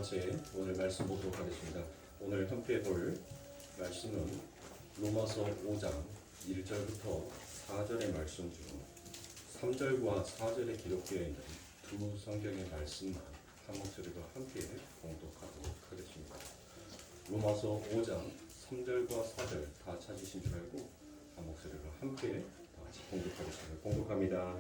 같이 오늘 말씀 보도록 하겠습니다. 오늘 함께 볼 말씀은 로마서 5장 1절부터 4절의 말씀 중 3절과 4절에 기록되어 있는 두 성경의 말씀만 한 목소리로 함께 봉독하도록 하겠습니다. 로마서 5장 3절과 4절 다 찾으신 줄 알고 한 목소리로 함께 같이 봉독하겠습니다. 봉독합니다.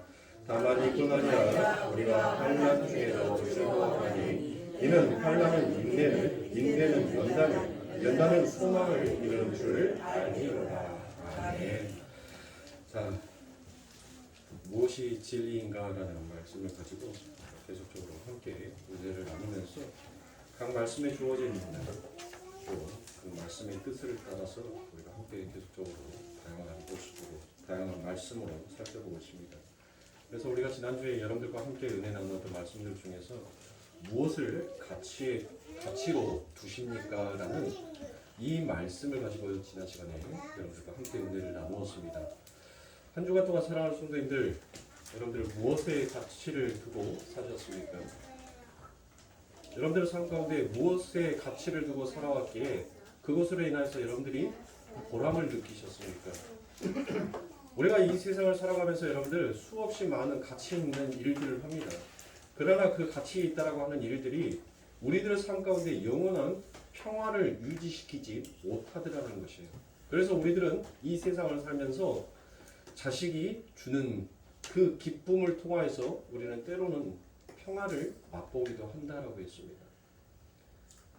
다만 이뿐 아니라 우리가 환난 중에도 즐거워하니 이는 환난은 인내를, 인내는 연단을, 연단은 소망을 이루는 줄 알미로다. 아멘. 자, 무엇이 진리인가라는 말씀을 가지고 계속적으로 함께 은혜를 나누면서 각 말씀에 주어진 또 그 말씀의 뜻을 따라서 우리가 함께 계속적으로 다양한 모습으로 다양한 말씀으로 살펴보고 있습니다. 그래서 우리가 지난주에 여러분들과 함께 은혜 나누었던 말씀들 중에서 무엇을 가치로 두십니까? 라는 이 말씀을 가지고 지난 시간에 여러분들과 함께 은혜를 나누었습니다. 한 주간 동안 사랑하는 성도님들, 여러분들 무엇에 가치를 두고 사셨습니까? 여러분들의 삶 가운데 무엇에 가치를 두고 살아왔기에 그것으로 인해서 여러분들이 보람을 느끼셨습니까? 우리가 이 세상을 살아가면서 여러분들 수없이 많은 가치 있는 일들을 합니다. 그러나 그 가치 있다라고 하는 일들이 우리들의 삶 가운데 영원한 평화를 유지시키지 못하더라는 것이에요. 그래서 우리들은 이 세상을 살면서 자식이 주는 그 기쁨을 통하여서 우리는 때로는 평화를 맛보기도 한다라고 했습니다.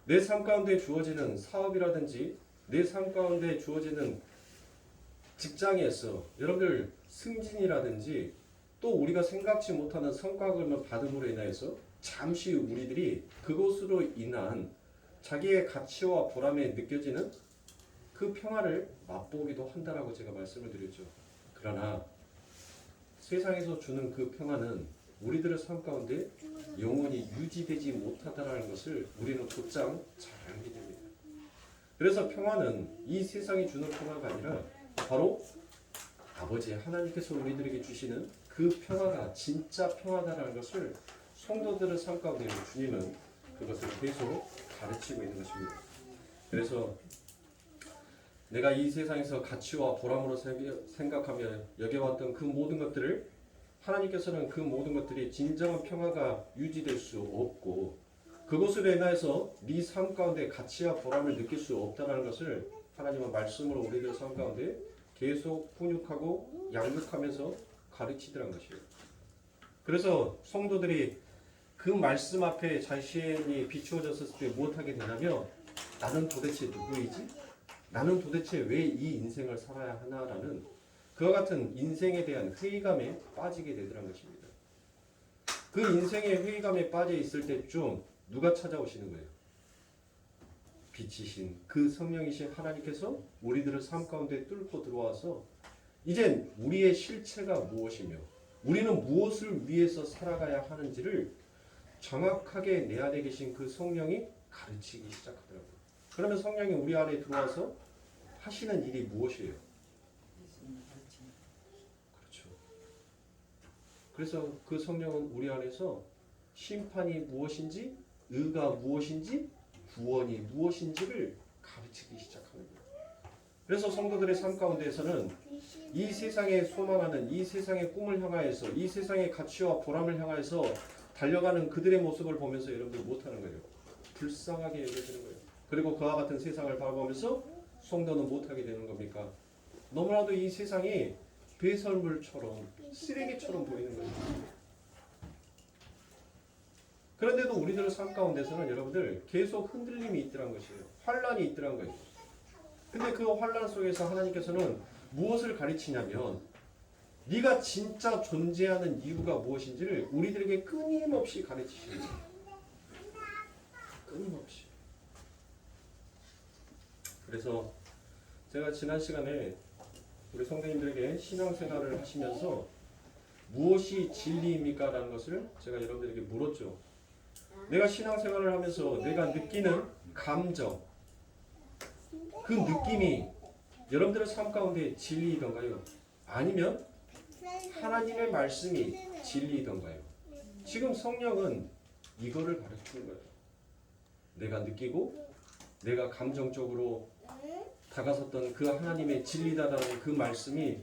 내 삶 가운데 주어지는 사업이라든지 내 삶 가운데 주어지는 직장에서 여러분들 승진이라든지 또 우리가 생각지 못하는 성과를 받음으로 인해서 잠시 우리들이 그것으로 인한 자기의 가치와 보람에 느껴지는 그 평화를 맛보기도 한다라고 제가 말씀을 드렸죠. 그러나 세상에서 주는 그 평화는 우리들의 삶 가운데 영원히 유지되지 못하다라는 것을 우리는 곧장 잘 알게 됩니다. 그래서 평화는 이 세상이 주는 평화가 아니라 바로 아버지 하나님께서 우리들에게 주시는 그 평화가 진짜 평화다라는 것을 성도들의 삶 가운데 주님은 그것을 계속 가르치고 있는 것입니다. 그래서 내가 이 세상에서 가치와 보람으로 생각하며 여겨왔던 그 모든 것들을 하나님께서는 그 모든 것들이 진정한 평화가 유지될 수 없고 그것으로 인해서 네 삶 가운데 가치와 보람을 느낄 수 없다는 것을 하나님은 말씀으로 우리들 삶 가운데 계속 훈육하고 양육하면서 가르치더란 것이에요. 그래서 성도들이 그 말씀 앞에 자신이 비추어졌을 때 무엇하게 되냐면 나는 도대체 누구이지? 나는 도대체 왜 이 인생을 살아야 하나라는 그와 같은 인생에 대한 회의감에 빠지게 되더란 것입니다. 그 인생의 회의감에 빠져 있을 때쯤 누가 찾아오시는 거예요? 빛이신 그 성령이신 하나님께서 우리들의 삶 가운데 뚫고 들어와서 이젠 우리의 실체가 무엇이며 우리는 무엇을 위해서 살아가야 하는지를 정확하게 내 안에 계신 그 성령이 가르치기 시작하더라고요. 그러면 성령이 우리 안에 들어와서 하시는 일이 무엇이에요? 그렇죠. 그래서 그 성령은 우리 안에서 심판이 무엇인지, 의가 무엇인지, 구원이 무엇인지를 가르치기 시작하는 거예요. 그래서 성도들의 삶 가운데에서는 이 세상에 소망하는 이 세상의 꿈을 향하여서 이 세상의 가치와 보람을 향하여서 달려가는 그들의 모습을 보면서 여러분들 못하는 거예요. 불쌍하게 여겨지는 거예요. 그리고 그와 같은 세상을 바라보면서 성도는 못하게 되는 겁니까? 너무나도 이 세상이 배설물처럼 쓰레기처럼 보이는 거예요. 그런데도 우리들의 삶 가운데서는 여러분들 계속 흔들림이 있더란 것이에요. 환란이 있더란 거예요. 근데 그 환란 속에서 하나님께서는 무엇을 가르치냐면 네가 진짜 존재하는 이유가 무엇인지를 우리들에게 끊임없이 가르치시는 거예요. 끊임없이. 그래서 제가 지난 시간에 우리 성도님들에게 신앙생활을 하시면서 무엇이 진리입니까? 라는 것을 제가 여러분들에게 물었죠. 내가 신앙생활을 하면서 내가 느끼는 감정, 그 느낌이 여러분들의 삶 가운데 진리이던가요? 아니면 하나님의 말씀이 진리이던가요? 지금 성령은 이거를 가르치는 거예요. 내가 느끼고 내가 감정적으로 다가섰던 그 하나님의 진리다라는 그 말씀이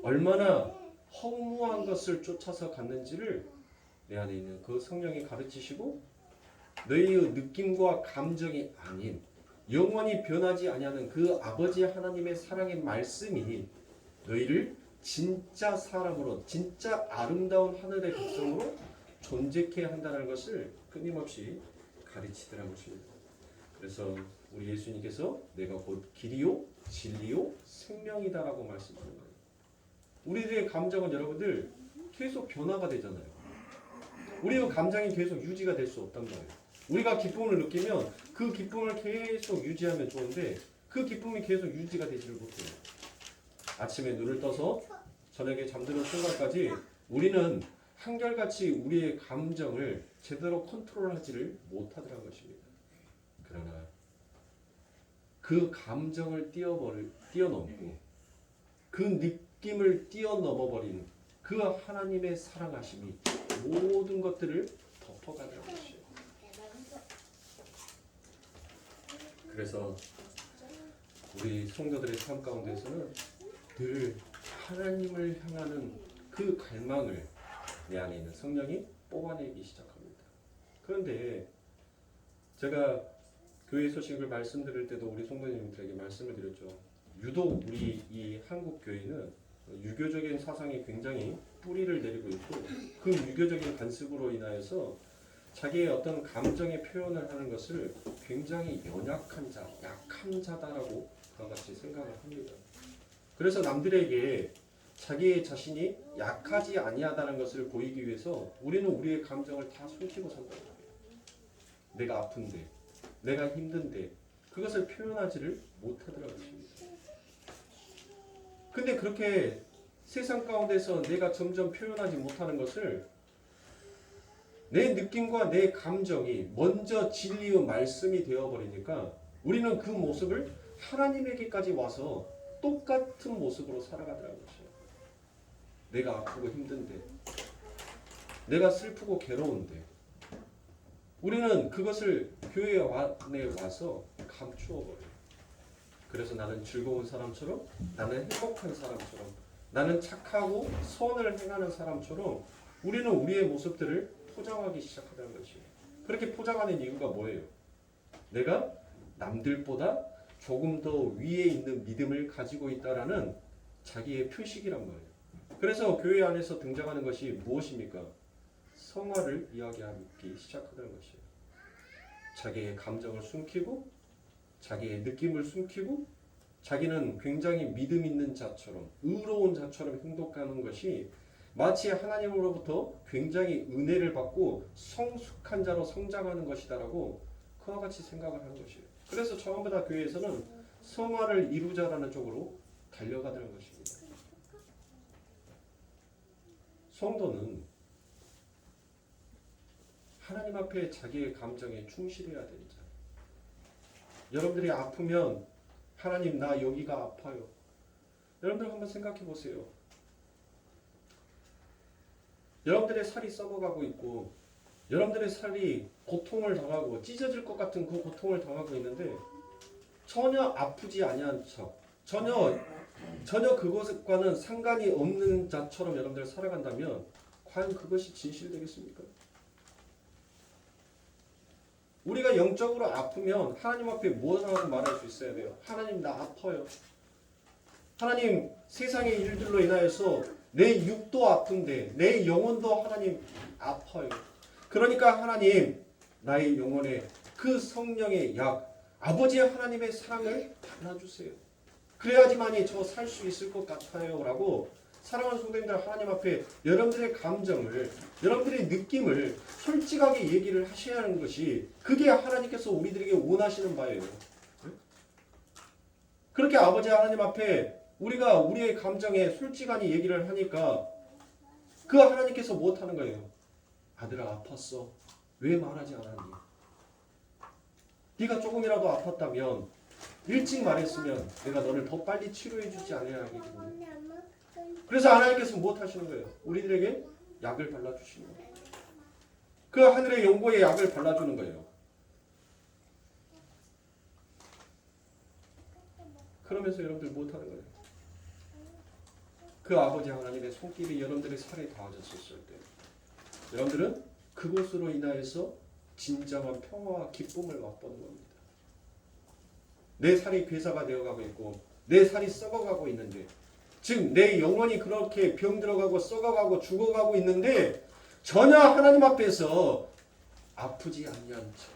얼마나 허무한 것을 쫓아서 갔는지를 내 안에 있는 그 성령이 가르치시고 너희의 느낌과 감정이 아닌 영원히 변하지 아니하는 그 아버지 하나님의 사랑의 말씀이 너희를 진짜 사람으로 진짜 아름다운 하늘의 백성으로 존재케 한다는 것을 끊임없이 가르치더라는 것입니다. 그래서 우리 예수님께서 내가 곧 길이요 진리요 생명이다라고 말씀하는 거예요. 우리들의 감정은 여러분들 계속 변화가 되잖아요. 우리의 감정이 계속 유지가 될 수 없단 말이에요. 우리가 기쁨을 느끼면 그 기쁨을 계속 유지하면 좋은데 그 기쁨이 계속 유지가 되지를 못해요. 아침에 눈을 떠서 저녁에 잠드는 순간까지 우리는 한결같이 우리의 감정을 제대로 컨트롤하지를 못하더라는 것입니다. 그러나 그 감정을 뛰어넘고 그 느낌을 뛰어넘어버리는 그 하나님의 사랑하심이 모든 것들을 덮어가는 것이에요. 그래서 우리 성도들의 삶 가운데서는 늘 하나님을 향하는 그 갈망을 내 안에 있는 성령이 뽑아내기 시작합니다. 그런데 제가 교회 소식을 말씀드릴 때도 우리 성도님들에게 말씀을 드렸죠. 유독 우리 이 한국 교회는 유교적인 사상이 굉장히 뿌리를 내리고 있고 그 유교적인 관습으로 인하여서 자기의 어떤 감정의 표현을 하는 것을 굉장히 연약한 자, 약한 자다라고 그와 같이 생각을 합니다. 그래서 남들에게 자기의 자신이 약하지 아니하다는 것을 보이기 위해서 우리는 우리의 감정을 다 숨기고 산다는 거예요. 내가 아픈데, 내가 힘든데 그것을 표현하지를 못하더라고요. 근데 그렇게 세상 가운데서 내가 점점 표현하지 못하는 것을 내 느낌과 내 감정이 먼저 진리의 말씀이 되어버리니까 우리는 그 모습을 하나님에게까지 와서 똑같은 모습으로 살아가더라는 것이에요. 내가 아프고 힘든데, 내가 슬프고 괴로운데 우리는 그것을 교회 안에 와서 감추어 버려요. 그래서 나는 즐거운 사람처럼, 나는 행복한 사람처럼, 나는 착하고 선을 행하는 사람처럼 우리는 우리의 모습들을 포장하기 시작하는 것이에요. 그렇게 포장하는 이유가 뭐예요? 내가 남들보다 조금 더 위에 있는 믿음을 가지고 있다라는 자기의 표식이란 말이에요. 그래서 교회 안에서 등장하는 것이 무엇입니까? 성화를 이야기하기 시작하는 것이에요. 자기의 감정을 숨기고 자기의 느낌을 숨기고 자기는 굉장히 믿음 있는 자처럼 의로운 자처럼 행동하는 것이 마치 하나님으로부터 굉장히 은혜를 받고 성숙한 자로 성장하는 것이다라고 그와 같이 생각을 하는 것이에요. 그래서 전부 다 교회에서는 성화를 이루자라는 쪽으로 달려가는 것입니다. 성도는 하나님 앞에 자기의 감정에 충실해야 되는 자. 여러분들이 아프면 하나님 나 여기가 아파요. 여러분들 한번 생각해 보세요. 여러분들의 살이 썩어가고 있고 여러분들의 살이 고통을 당하고 찢어질 것 같은 그 고통을 당하고 있는데 전혀 아프지 아니한 척 전혀 그것과는 상관이 없는 자처럼 여러분들 살아간다면 과연 그것이 진실되겠습니까? 우리가 영적으로 아프면 하나님 앞에 뭐라고 말할 수 있어야 돼요? 하나님 나 아파요. 하나님 세상의 일들로 인하여서 내 육도 아픈데 내 영혼도 하나님 아파요. 그러니까 하나님 나의 영혼에 그 성령의 약 아버지 하나님의 사랑을 달아주세요. 그래야지만이 저 살 수 있을 것 같아요 라고 사랑하는 성도님들 하나님 앞에 여러분들의 감정을 여러분들의 느낌을 솔직하게 얘기를 하셔야 하는 것이 그게 하나님께서 우리들에게 원하시는 바예요. 그렇게 아버지 하나님 앞에 우리가 우리의 감정에 솔직하게 얘기를 하니까 그 하나님께서 못하는 거예요. 아들아 아팠어. 왜 말하지 않았니? 네가 조금이라도 아팠다면 일찍 말했으면 내가 너를 더 빨리 치료해 주지 않으려고. 그래서 하나님께서 못하시는 거예요. 우리들에게 약을 발라주시는 거예요. 그 하늘의 연고에 약을 발라주는 거예요. 그러면서 여러분들 못하는 거예요. 그 아버지 하나님의 손길이 여러분들의 살에 닿아졌을 때 여러분들은 그것으로 인하여서 진정한 평화와 기쁨을 맛보는 겁니다. 내 살이 괴사가 되어가고 있고 내 살이 썩어가고 있는데 즉 내 영혼이 그렇게 병들어가고 썩어가고 죽어가고 있는데 전혀 하나님 앞에서 아프지 아니한 자,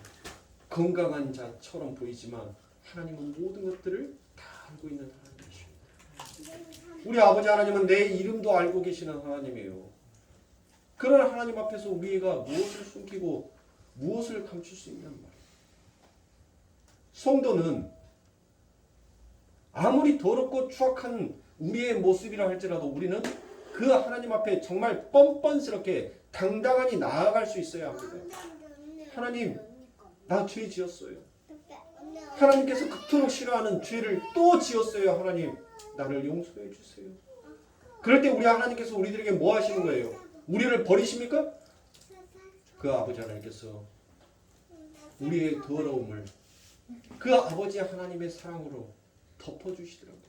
건강한 자처럼 보이지만 하나님은 모든 것들을 다 알고 있는 하나님이십니다. 우리 아버지 하나님은 내 이름도 알고 계시는 하나님이에요. 그런 하나님 앞에서 우리가 무엇을 숨기고 무엇을 감출 수 있냔 말이에요. 성도는 아무리 더럽고 추악한 우리의 모습이라 할지라도 우리는 그 하나님 앞에 정말 뻔뻔스럽게 당당하니 나아갈 수 있어야 합니다. 하나님, 나 죄 지었어요. 하나님께서 그토록 싫어하는 죄를 또 지었어요. 하나님, 나를 용서해 주세요. 그럴 때 우리 하나님께서 우리들에게 뭐 하시는 거예요? 우리를 버리십니까? 그 아버지 하나님께서 우리의 더러움을 그 아버지 하나님의 사랑으로 덮어주시더라고요.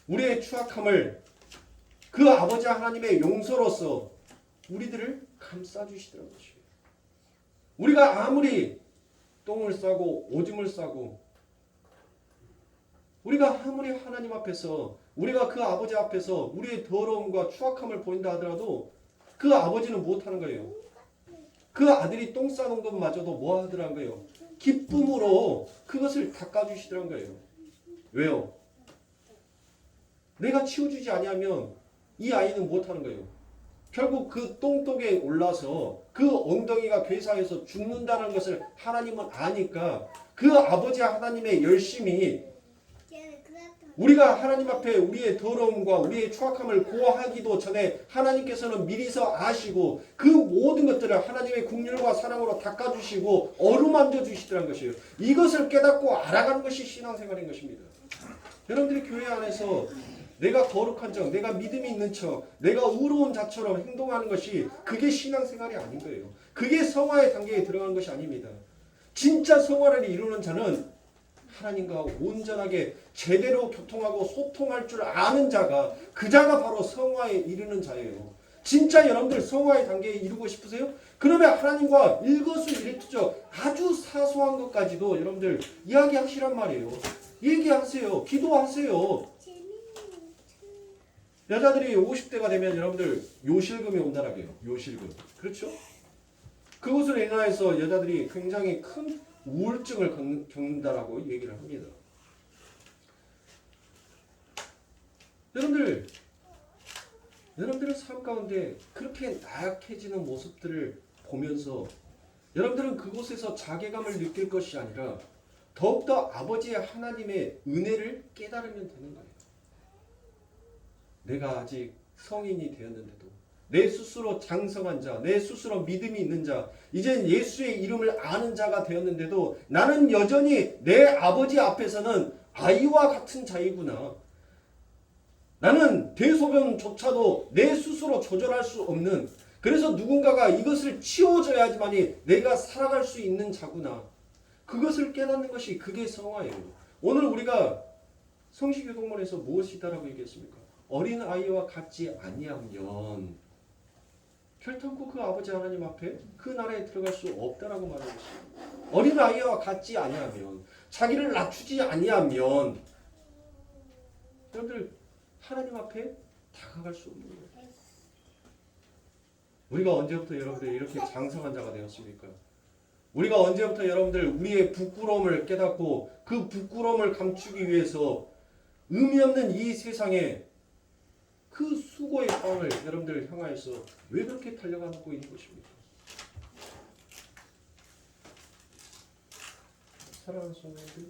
우리의 추악함을 그 아버지 하나님의 용서로서 우리들을 감싸주시더라고요. 우리가 아무리 똥을 싸고 오줌을 싸고 우리가 아무리 하나님 앞에서 우리가 그 아버지 앞에서 우리의 더러움과 추악함을 보인다 하더라도 그 아버지는 못하는 거예요. 그 아들이 똥 싸는 것마저도 뭐 하더란 거예요? 기쁨으로 그것을 닦아주시더란 거예요. 왜요? 내가 치워주지 아니하면 이 아이는 못하는 거예요. 결국 그 똥독에 올라서 그 엉덩이가 괴사해서 죽는다는 것을 하나님은 아니까 그 아버지 하나님의 열심히 우리가 하나님 앞에 우리의 더러움과 우리의 추악함을 고하기도 전에 하나님께서는 미리서 아시고 그 모든 것들을 하나님의 긍휼과 사랑으로 닦아주시고 어루만져 주시더란 것이에요. 이것을 깨닫고 알아가는 것이 신앙생활인 것입니다. 여러분들이 교회 안에서 내가 거룩한 척, 내가 믿음이 있는 척, 내가 의로운 자처럼 행동하는 것이 그게 신앙생활이 아닌 거예요. 그게 성화의 단계에 들어가는 것이 아닙니다. 진짜 성화를 이루는 자는 하나님과 온전하게 제대로 교통하고 소통할 줄 아는 자가 그 자가 바로 성화에 이르는 자예요. 진짜 여러분들 성화의 단계에 이르고 싶으세요? 그러면 하나님과 일거수일투족 아주 사소한 것까지도 여러분들 이야기하시란 말이에요. 얘기하세요. 기도하세요. 여자들이 50대가 되면 여러분들 요실금이 온다라고 해요. 요실금. 그렇죠? 그것으로 인하여서 여자들이 굉장히 큰 우울증을 겪는다라고 얘기를 합니다. 여러분들의 삶 가운데 그렇게 나약해지는 모습들을 보면서 여러분들은 그곳에서 자괴감을 느낄 것이 아니라 더욱더 아버지의 하나님의 은혜를 깨달으면 되는 거예요. 내가 아직 성인이 되었는데도 내 스스로 장성한 자, 내 스스로 믿음이 있는 자, 이젠 예수의 이름을 아는 자가 되었는데도 나는 여전히 내 아버지 앞에서는 아이와 같은 자이구나. 나는 대소변조차도 내 스스로 조절할 수 없는, 그래서 누군가가 이것을 치워줘야지만이 내가 살아갈 수 있는 자구나. 그것을 깨닫는 것이 그게 성화예요. 오늘 우리가 성시교동문에서 무엇이다라고 얘기했습니까? 어린 아이와 같지 아니하면 결탄코 그 아버지 하나님 앞에 그 나라에 들어갈 수 없다라고 말하고 있습니다. 어린 아이와 같지 아니하면, 자기를 낮추지 아니하면 여러분들 하나님 앞에 다가갈 수 없는 거예요. 우리가 언제부터 여러분들 이렇게 장성한 자가 되었습니까? 우리가 언제부터 여러분들 우리의 부끄러움을 깨닫고 그 부끄러움을 감추기 위해서 의미 없는 이 세상에 그 수고의 빵을 여러분들 향하여서 왜 그렇게 달려가고 있는 것입니까? 사랑하는 성도님들,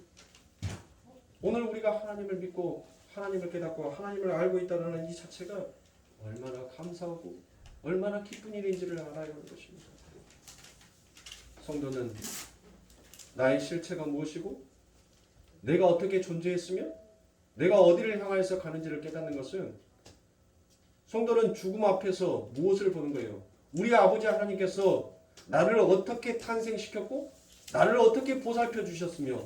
오늘 우리가 하나님을 믿고 하나님을 깨닫고 하나님을 알고 있다는 이 자체가 얼마나 감사하고 얼마나 기쁜 일인지를 알아야 하는 것입니다. 성도는 나의 실체가 무엇이고 내가 어떻게 존재했으며 내가 어디를 향하여서 가는지를 깨닫는 것은, 성도는 죽음 앞에서 무엇을 보는 거예요? 우리 아버지 하나님께서 나를 어떻게 탄생시켰고 나를 어떻게 보살펴 주셨으며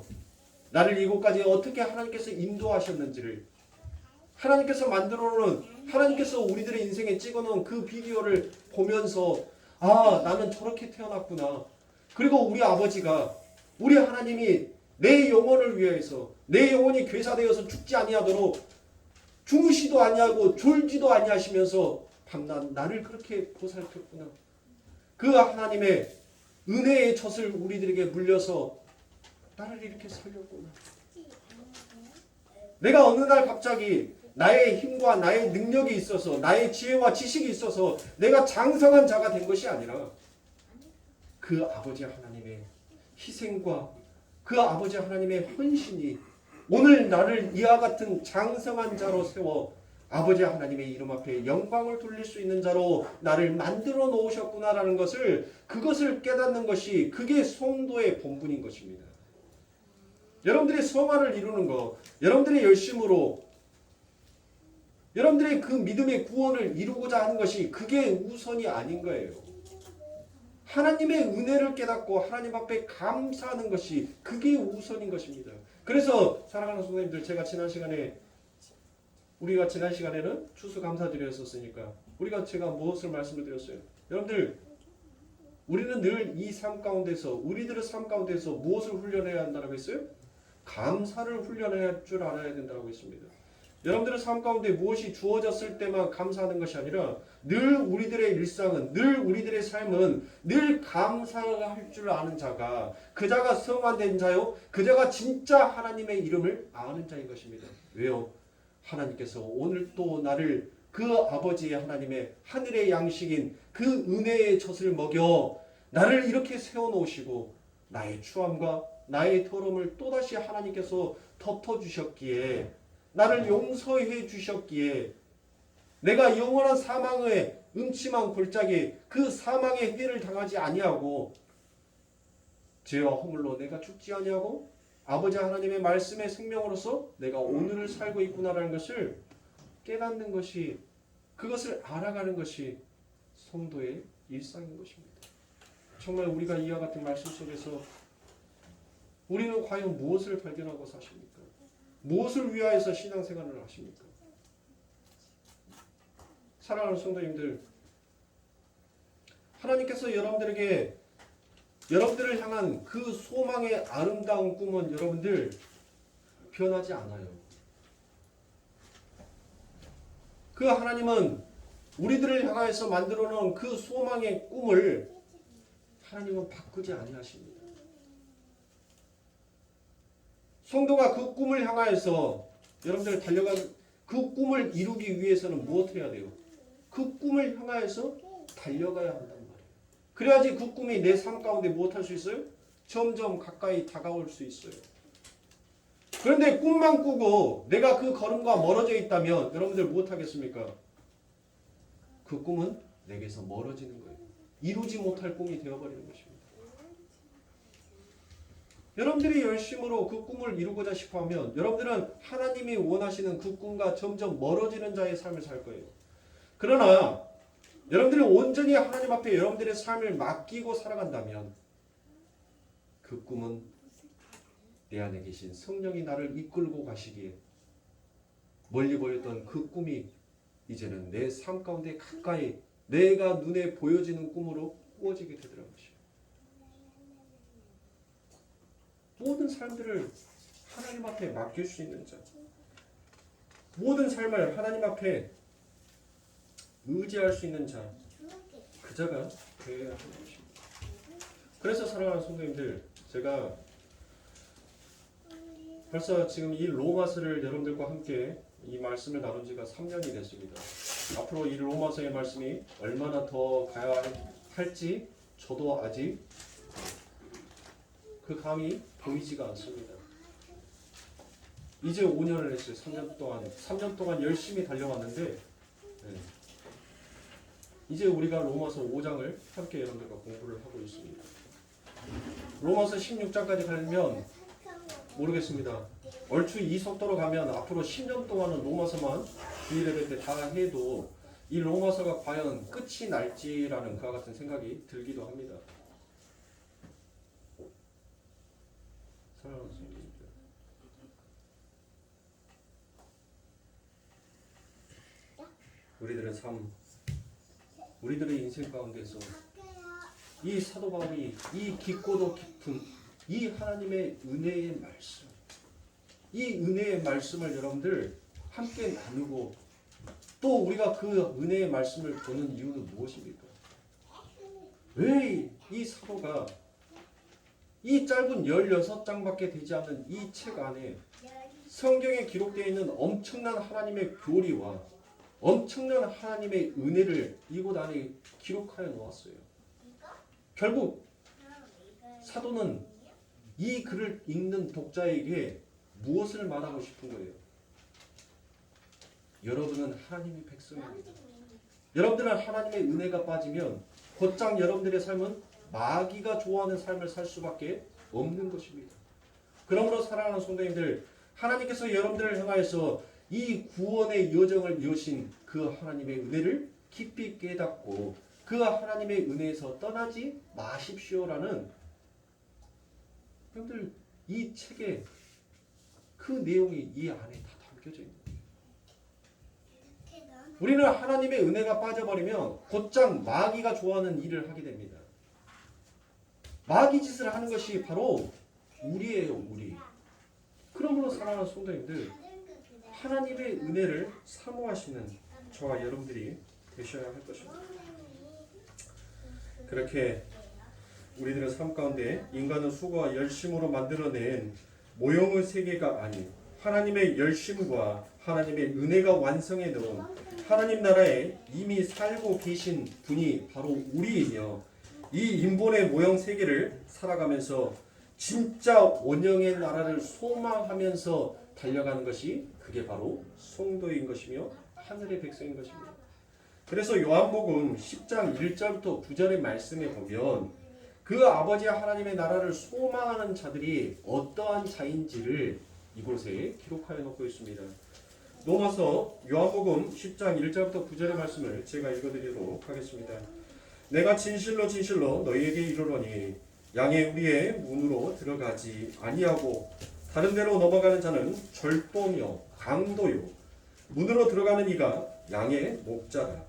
나를 이곳까지 어떻게 하나님께서 인도하셨는지를, 하나님께서 만들어놓은, 하나님께서 우리들의 인생에 찍어놓은 그 비디오를 보면서 아, 나는 저렇게 태어났구나. 그리고 우리 아버지가, 우리 하나님이 내 영혼을 위해서, 내 영혼이 괴사되어서 죽지 아니하도록 주무시도 아니하고 졸지도 아니하시면서 밤낮 나를 그렇게 보살폈구나. 그 하나님의 은혜의 젖을 우리들에게 물려서 나를 이렇게 살렸구나. 내가 어느 날 갑자기 나의 힘과 나의 능력이 있어서, 나의 지혜와 지식이 있어서 내가 장성한 자가 된 것이 아니라 그 아버지 하나님의 희생과 그 아버지 하나님의 헌신이 오늘 나를 이와 같은 장성한 자로 세워 아버지 하나님의 이름 앞에 영광을 돌릴 수 있는 자로 나를 만들어 놓으셨구나라는 것을, 그것을 깨닫는 것이, 그게 성도의 본분인 것입니다. 여러분들이 성화를 이루는 것, 여러분들의 열심으로 여러분들의 그 믿음의 구원을 이루고자 하는 것이, 그게 우선이 아닌 거예요. 하나님의 은혜를 깨닫고 하나님 앞에 감사하는 것이, 그게 우선인 것입니다. 그래서 사랑하는 성도님들, 우리가 지난 시간에는 추수감사드렸었으니까 제가 무엇을 말씀을 드렸어요? 여러분들, 우리는 늘 이 삶 가운데서, 우리들의 삶 가운데서 무엇을 훈련해야 한다고 했어요? 감사를 훈련해야 할 줄 알아야 된다고 했습니다. 여러분들의 삶 가운데 무엇이 주어졌을 때만 감사하는 것이 아니라 늘 우리들의 일상은, 늘 우리들의 삶은 늘 감사할 줄 아는 자가, 그 자가 성화된 자요, 그 자가 진짜 하나님의 이름을 아는 자인 것입니다. 왜요? 하나님께서 오늘 또 나를 그 아버지의 하나님의 하늘의 양식인 그 은혜의 젖을 먹여 나를 이렇게 세워놓으시고 나의 추함과 나의 더러움을 또다시 하나님께서 덮어주셨기에, 나를 용서해 주셨기에, 내가 영원한 사망의 음침한 골짜기, 그 사망의 해를 당하지 아니하고 죄와 허물로 내가 죽지 아니하고 아버지 하나님의 말씀의 생명으로서 내가 오늘을 살고 있구나라는 것을 깨닫는 것이, 그것을 알아가는 것이 성도의 일상인 것입니다. 정말 우리가 이와 같은 말씀 속에서 우리는 과연 무엇을 발견하고 사십니까? 무엇을 위하여서 신앙생활을 하십니까? 사랑하는 성도님들, 하나님께서 여러분들에게, 여러분들을 향한 그 소망의 아름다운 꿈은 여러분들 변하지 않아요. 그 하나님은 우리들을 향하여서 만들어 놓은 그 소망의 꿈을 하나님은 바꾸지 아니하십니다. 성도가 그 꿈을 향하여서 여러분들 그 꿈을 이루기 위해서는 무엇을 해야 돼요? 그 꿈을 향하여서 달려가야 한단 말이에요. 그래야지 그 꿈이 내 삶 가운데 무엇할 수 있어요? 점점 가까이 다가올 수 있어요. 그런데 꿈만 꾸고 내가 그 걸음과 멀어져 있다면 여러분들 무엇하겠습니까? 그 꿈은 내게서 멀어지는 거예요. 이루지 못할 꿈이 되어버리는 것입니다. 여러분들이 열심으로 그 꿈을 이루고자 싶어하면 여러분들은 하나님이 원하시는 그 꿈과 점점 멀어지는 자의 삶을 살 거예요. 그러나 여러분들이 온전히 하나님 앞에 여러분들의 삶을 맡기고 살아간다면 그 꿈은 내 안에 계신 성령이 나를 이끌고 가시기에 멀리 보였던 그 꿈이 이제는 내 삶 가운데 가까이 내가 눈에 보여지는 꿈으로 꾸어지게 되더라는 것이에요. 모든 삶들을 하나님 앞에 맡길 수 있는 자, 모든 삶을 하나님 앞에 의지할 수 있는 자, 그 자가 되어야 하는 것입니다. 그래서 사랑하는 성도님들, 제가 벌써 지금 이 로마서를 여러분들과 함께 이 말씀을 나눈 지가 3년이 됐습니다. 앞으로 이 로마서의 말씀이 얼마나 더 가야 할지 저도 아직 그 감이 보이지가 않습니다. 이제 5년을 했어요. 3년 동안 열심히 달려왔는데 이제 우리가 로마서 5장을 함께 여러분들과 공부를 하고 있습니다. 로마서 16장까지 가면 모르겠습니다. 얼추 이 속도로 가면 앞으로 10년 동안은 로마서만 B레벨 때 다 해도 이 로마서가 과연 끝이 날지라는 그와 같은 생각이 들기도 합니다. 사랑하는 성도님들, 우리들의 인생 가운데서 이 사도 바울이 이 깊고도 깊은 이 하나님의 은혜의 말씀, 이 은혜의 말씀을 여러분들 함께 나누고 또 우리가 그 은혜의 말씀을 보는 이유는 무엇입니까? 왜 이 사도가 이 짧은 16장밖에 되지 않는 이 책 안에 성경에 기록되어 있는 엄청난 하나님의 교리와 엄청난 하나님의 은혜를 이곳 안에 기록하여 놓았어요. 결국 사도는 이 글을 읽는 독자에게 무엇을 말하고 싶은 거예요? 여러분은 하나님의 백성입니다. 여러분들은 하나님의 은혜가 빠지면 곧장 여러분들의 삶은 마귀가 좋아하는 삶을 살 수밖에 없는 것입니다. 그러므로 사랑하는 성도님들, 하나님께서 여러분들을 향하여서 이 구원의 여정을 여신 그 하나님의 은혜를 깊이 깨닫고 그 하나님의 은혜에서 떠나지 마십시오라는 여러분들 이 책에 그 내용이 이 안에 다 담겨져 있는 거예요. 우리는 하나님의 은혜가 빠져버리면 곧장 마귀가 좋아하는 일을 하게 됩니다. 마귀 짓을 하는 것이 바로 우리예요, 우리. 그러므로 사랑하는 성도님들, 하나님의 은혜를 사모하시는 저와 여러분들이 되셔야 할 것입니다. 그렇게 우리들의 삶 가운데 인간은 수고와 열심으로 만들어낸 모형의 세계가 아닌 하나님의 열심과 하나님의 은혜가 완성해 놓은 하나님 나라에 이미 살고 계신 분이 바로 우리이며 이 인본의 모형 세계를 살아가면서 진짜 원형의 나라를 소망하면서 달려가는 것이 그게 바로 성도인 것이며 하늘의 백성인 것입니다. 그래서 요한복음 10장 1절부터 9절의 말씀에 보면 그 아버지 하나님의 나라를 소망하는 자들이 어떠한 자인지를 이곳에 기록하여 놓고 있습니다. 넘어서 요한복음 10장 1절부터 9절의 말씀을 제가 읽어드리도록 하겠습니다. 내가 진실로 진실로 너희에게 이르노니 양의 우리의 문으로 들어가지 아니하고 다른 데로 넘어가는 자는 절도며 강도요 문으로 들어가는 이가 양의 목자라.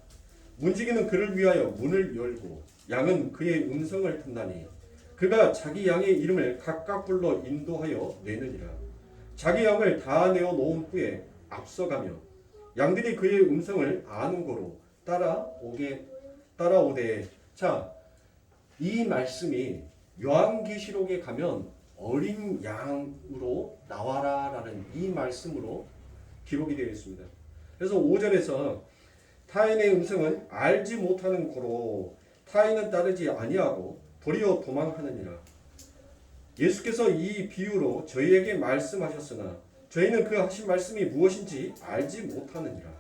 문지기는 그를 위하여 문을 열고 양은 그의 음성을 듣나니 그가 자기 양의 이름을 각각 불러 인도하여 내느니라. 자기 양을 다 내어 놓은 후에 앞서가며 양들이 그의 음성을 아는 거로 따라오되. 자, 이 말씀이 요한계시록에 가면 어린 양으로 나와라라는 이 말씀으로 기록이 되어 있습니다. 그래서 5절에서 타인의 음성은 알지 못하는 고로 타인은 따르지 아니하고 도리어 도망하느니라. 예수께서 이 비유로 저희에게 말씀하셨으나 저희는 그 하신 말씀이 무엇인지 알지 못하느니라.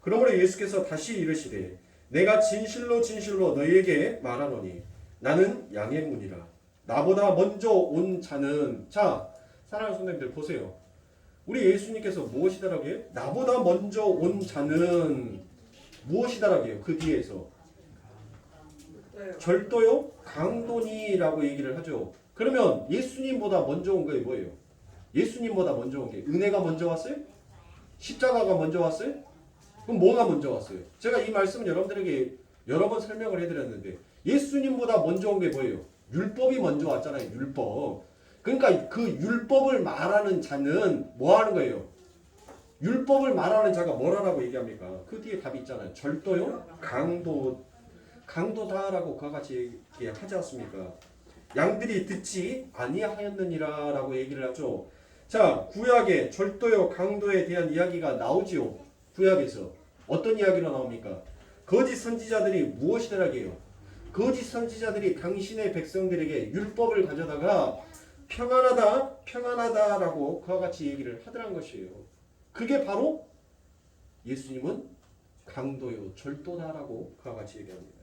그러므로 예수께서 다시 이르시되 내가 진실로 진실로 너희에게 말하노니 나는 양의 문이라. 나보다 먼저 온 자는, 자, 사랑하는 성도님들 보세요. 우리 예수님께서 무엇이다라고요? 나보다 먼저 온 자는 무엇이다라고요? 그 뒤에서 절도요? 강도니라고 얘기를 하죠. 그러면 예수님보다 먼저 온 게 뭐예요? 예수님보다 먼저 온 게 은혜가 먼저 왔어요? 십자가가 먼저 왔어요? 그럼 뭐가 먼저 왔어요? 제가 이 말씀은 여러분들에게 여러 번 설명을 해드렸는데 예수님보다 먼저 온 게 뭐예요? 율법이 먼저 왔잖아요. 율법. 그러니까 그 율법을 말하는 자는 뭐 하는 거예요? 율법을 말하는 자가 뭐라고 얘기합니까? 그 뒤에 답이 있잖아요. 절도요? 강도다라고 그와 같이 얘기하지 않습니까? 양들이 듣지 아니하였느니라 라고 얘기를 하죠. 자, 구약에 절도요 강도에 대한 이야기가 나오지요. 구약에서 어떤 이야기로 나옵니까? 거짓 선지자들이 무엇이더라고요? 거짓 선지자들이 당신의 백성들에게 율법을 가져다가 평안하다라고 그와 같이 얘기를 하더란 것이에요. 그게 바로 예수님은 강도요 절도다라고 그와 같이 얘기합니다.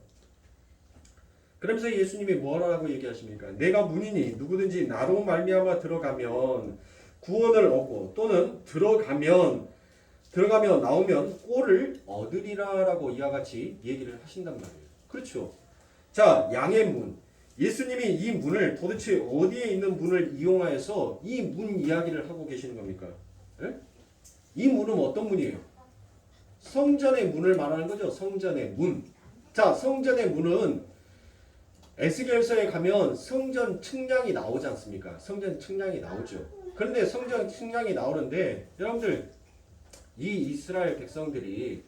그러면서 예수님이 뭐라고 얘기하십니까? 내가 문이니 누구든지 나로 말미암아 들어가면 구원을 얻고 또는 들어가면 나오면 꼴을 얻으리라라고 이와 같이 얘기를 하신단 말이에요. 그렇죠? 자, 양의 문. 예수님이 이 문을 도대체 어디에 있는 문을 이용하여서 이 문 이야기를 하고 계시는 겁니까? 예? 이 문은 어떤 문이에요? 성전의 문을 말하는 거죠. 성전의 문. 자, 성전의 문은 에스겔서에 가면 성전 측량이 나오지 않습니까? 성전 측량이 나오죠. 그런데 성전 측량이 나오는데 여러분들 이 이스라엘 백성들이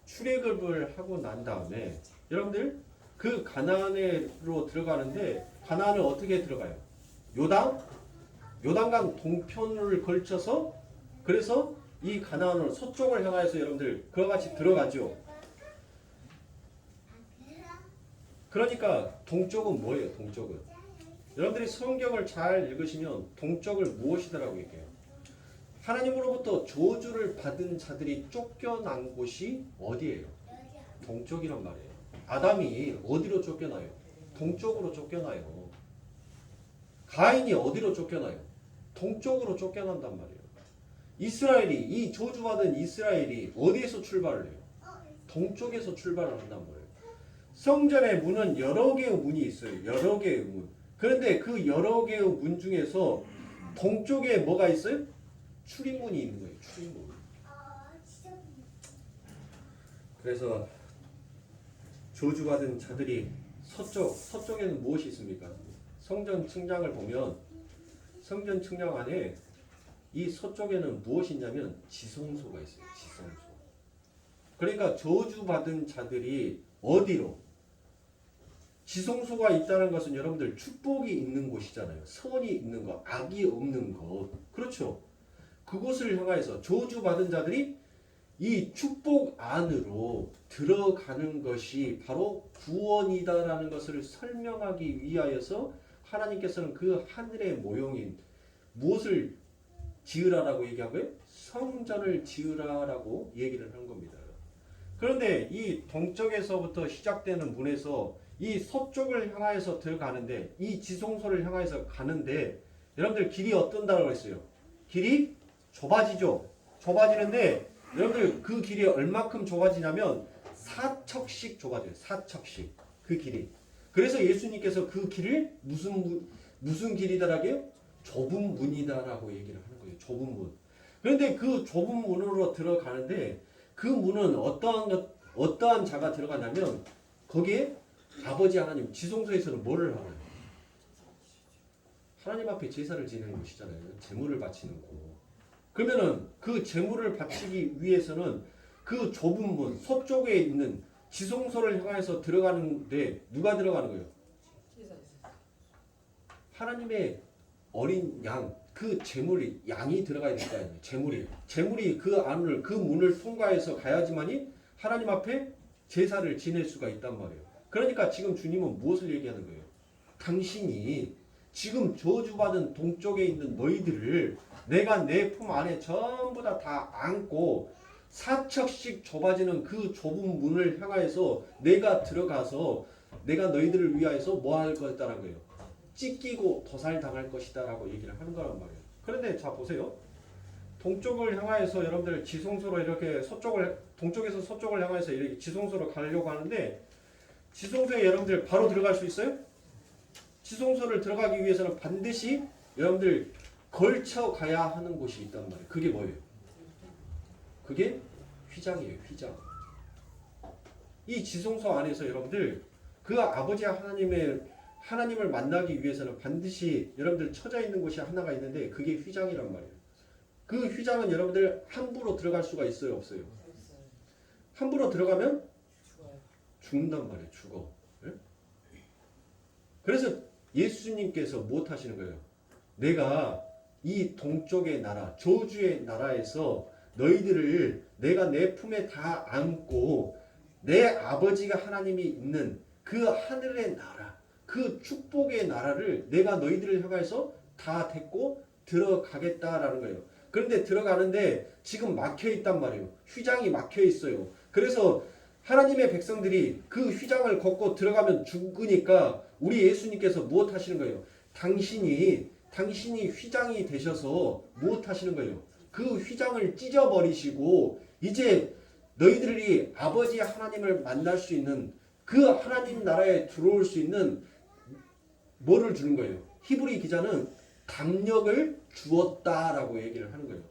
출애굽을 하고 난 다음에 여러분들 그 가나안으로 들어가는데 가나안을 어떻게 들어가요? 요단강 동편을 걸쳐서 그래서 이 가나안으로 서쪽을 향하여서 여러분들 그와 같이 들어가죠. 그러니까 동쪽은 뭐예요? 동쪽은 여러분들이 성경을 잘 읽으시면 동쪽을 무엇이더라고 얘기해요. 하나님으로부터 저주를 받은 자들이 쫓겨난 곳이 어디예요? 동쪽이란 말이에요. 아담이 어디로 쫓겨나요? 동쪽으로 쫓겨나요. 가인이 어디로 쫓겨나요? 동쪽으로 쫓겨난단 말이에요. 이스라엘이 이 저주받은 이스라엘이 어디에서 출발을 해요? 동쪽에서 출발을 한단 말이에요. 성전의 문은 여러 개의 문이 있어요. 여러 개의 문. 그런데 그 여러 개의 문 중에서 동쪽에 뭐가 있어요? 출입문이 있는 거예요. 출입문. 그래서 저주받은 자들이 서쪽에는 무엇이 있습니까? 성전 측량을 보면 성전 측량 안에 이 서쪽에는 무엇이 있냐면 지성소가 있어요. 지성소. 그러니까 저주받은 자들이 어디로? 지성소가 있다는 것은 여러분들 축복이 있는 곳이잖아요. 선이 있는 것, 악이 없는 것. 그렇죠? 그곳을 향하여서 저주받은 자들이 이 축복 안으로 들어가는 것이 바로 구원이다라는 것을 설명하기 위하여서 하나님께서는 그 하늘의 모형인 무엇을 지으라라고 얘기하고요? 성전을 지으라라고 얘기를 한 겁니다. 그런데 이 동쪽에서부터 시작되는 문에서 이 서쪽을 향하여서 들어가는데 이 지성소를 향하여서 가는데 여러분들 길이 어떤다고 했어요? 길이 좁아지죠. 좁아지는데 여러분들 그 길이 얼마큼 좁아지냐면 4척씩 좁아져요. 4척씩 그 길이. 그래서 예수님께서 그 길을 무슨 길이다라고요? 좁은 문이다라고 얘기를 하는 거예요. 좁은 문. 그런데 그 좁은 문으로 들어가는데 그 문은 어떠한 자가 들어가냐면 거기에 아버지 하나님 지성소에서는 뭐를 하나요? 하나님 앞에 제사를 지내는 것이잖아요. 제물을 바치는 거. 그러면은 그 제물을 바치기 위해서는 그 좁은 문 서쪽에 있는 지성소를 향해서 들어가는데 누가 들어가는 거예요? 하나님의 어린 양, 그 제물이 양이 들어가야 될 거 아니에요. 제물이 그 안을 그 문을 통과해서 가야지만이 하나님 앞에 제사를 지낼 수가 있단 말이에요. 그러니까 지금 주님은 무엇을 얘기하는 거예요? 당신이 지금 저주받은 동쪽에 있는 너희들을 내가 내 품 안에 전부 다 안고 4척씩 좁아지는 그 좁은 문을 향하여서 내가 들어가서 내가 너희들을 위하여서 뭐 할 거다라는 거예요. 찢기고 도살당할 것이다 라고 얘기를 하는 거란 말이에요. 그런데 자 보세요. 동쪽을 향하여서 여러분들 지성소로 이렇게 동쪽에서 서쪽을 향하여서 이렇게 지성소로 가려고 하는데 지성소에 여러분들 바로 들어갈 수 있어요? 지성소를 들어가기 위해서는 반드시 여러분들 걸쳐 가야 하는 곳이 있단 말이에요. 그게 뭐예요? 그게 휘장이에요. 휘장. 이 지성소 안에서 여러분들 그 아버지 하나님을 만나기 위해서는 반드시 여러분들 처져 있는 곳이 하나가 있는데 그게 휘장이란 말이에요. 그 휘장은 여러분들 함부로 들어갈 수가 있어요? 없어요? 함부로 들어가면 죽는단 말이에요. 죽어. 네? 그래서 예수님께서 무엇 하시는 거예요? 내가 이 동쪽의 나라, 저주의 나라에서 너희들을 내가 내 품에 다 안고 내 아버지가 하나님이 있는 그 하늘의 나라, 그 축복의 나라를 내가 너희들을 향해서 다 데리고 들어가겠다라는 거예요. 그런데 들어가는데 지금 막혀 있단 말이에요. 휘장이 막혀 있어요. 그래서 하나님의 백성들이 그 휘장을 걷고 들어가면 죽으니까 우리 예수님께서 무엇 하시는 거예요? 당신이 휘장이 되셔서 무엇 하시는 거예요? 그 휘장을 찢어버리시고 이제 너희들이 아버지 하나님을 만날 수 있는 그 하나님 나라에 들어올 수 있는 뭐를 주는 거예요? 히브리 기자는 강력을 주었다라고 얘기를 하는 거예요.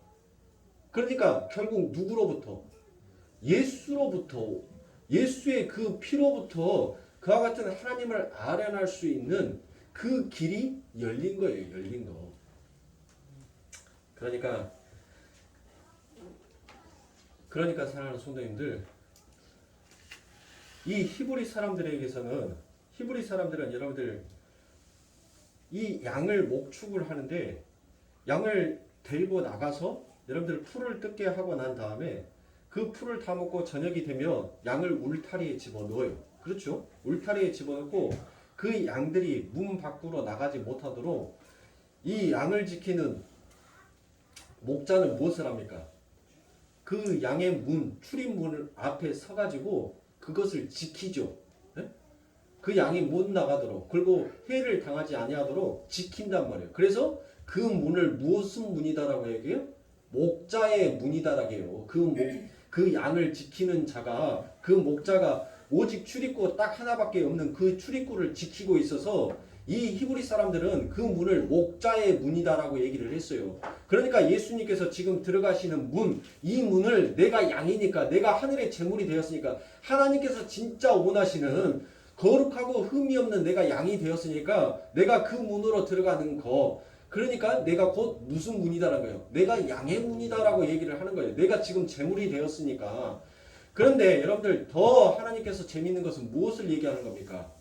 그러니까 결국 누구로부터? 예수로부터 예수의 그 피로부터 그와 같은 하나님을 아련할 수 있는 그 길이 열린 거예요. 열린 거. 그러니까 사랑하는 성도님들, 이 히브리 사람들에게서는 히브리 사람들은 여러분들 이 양을 목축을 하는데 양을 데리고 나가서 여러분들 풀을 뜯게 하고 난 다음에 그 풀을 다 먹고 저녁이 되면 양을 울타리에 집어넣어요. 그렇죠? 울타리에 집어넣고 그 양들이 문 밖으로 나가지 못하도록 이 양을 지키는 목자는 무엇을 합니까? 그 양의 문, 출입문 앞에 서가지고 그것을 지키죠. 네? 그 양이 못 나가도록, 그리고 해를 당하지 아니하도록 지킨단 말이에요. 그래서 그 문을 무슨 문이다라고 얘기해요? 목자의 문이다라고 해요. 그 양을 지키는 자가, 그 목자가 오직 출입구 딱 하나밖에 없는 그 출입구를 지키고 있어서 이 히브리 사람들은 그 문을 목자의 문이다라고 얘기를 했어요. 그러니까 예수님께서 지금 들어가시는 문, 이 문을 내가 양이니까, 내가 하늘의 제물이 되었으니까, 하나님께서 진짜 원하시는 거룩하고 흠이 없는 내가 양이 되었으니까 내가 그 문으로 들어가는 거, 그러니까 내가 곧 무슨 문이다라는 거예요. 내가 양의 문이다라고 얘기를 하는 거예요. 내가 지금 제물이 되었으니까. 그런데 여러분들 더 하나님께서 재밌는 것은 무엇을 얘기하는 겁니까?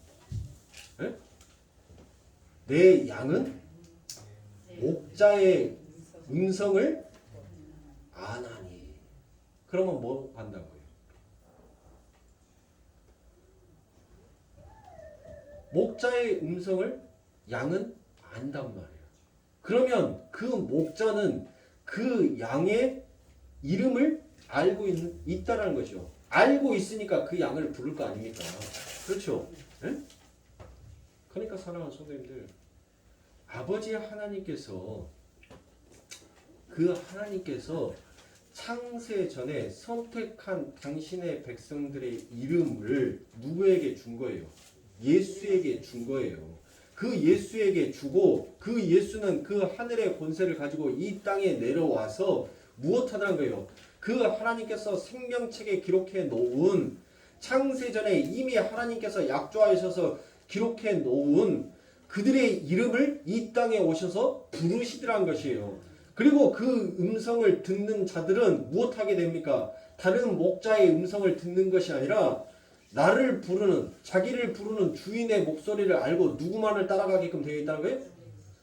네? 내 양은 목자의 음성을 아나니. 그러면 뭐 한다고요? 목자의 음성을 양은 안단 말이에요. 그러면 그 목자는 그 양의 이름을 알고 있다라는 거죠. 알고 있으니까 그 양을 부를 거 아닙니까? 그렇죠? 네? 그러니까 사랑하는 성도님들, 아버지 하나님께서 창세 전에 선택한 당신의 백성들의 이름을 누구에게 준 거예요? 예수에게 준 거예요. 그 예수에게 주고 그 예수는 그 하늘의 권세를 가지고 이 땅에 내려와서 무엇하다는 거예요? 그 하나님께서 생명책에 기록해 놓은, 창세 전에 이미 하나님께서 약조하셔서 기록해 놓은 그들의 이름을 이 땅에 오셔서 부르시더란 것이에요. 그리고 그 음성을 듣는 자들은 무엇하게 됩니까? 다른 목자의 음성을 듣는 것이 아니라 나를 부르는, 자기를 부르는 주인의 목소리를 알고 누구만을 따라가게끔 되어 있다는 거예요?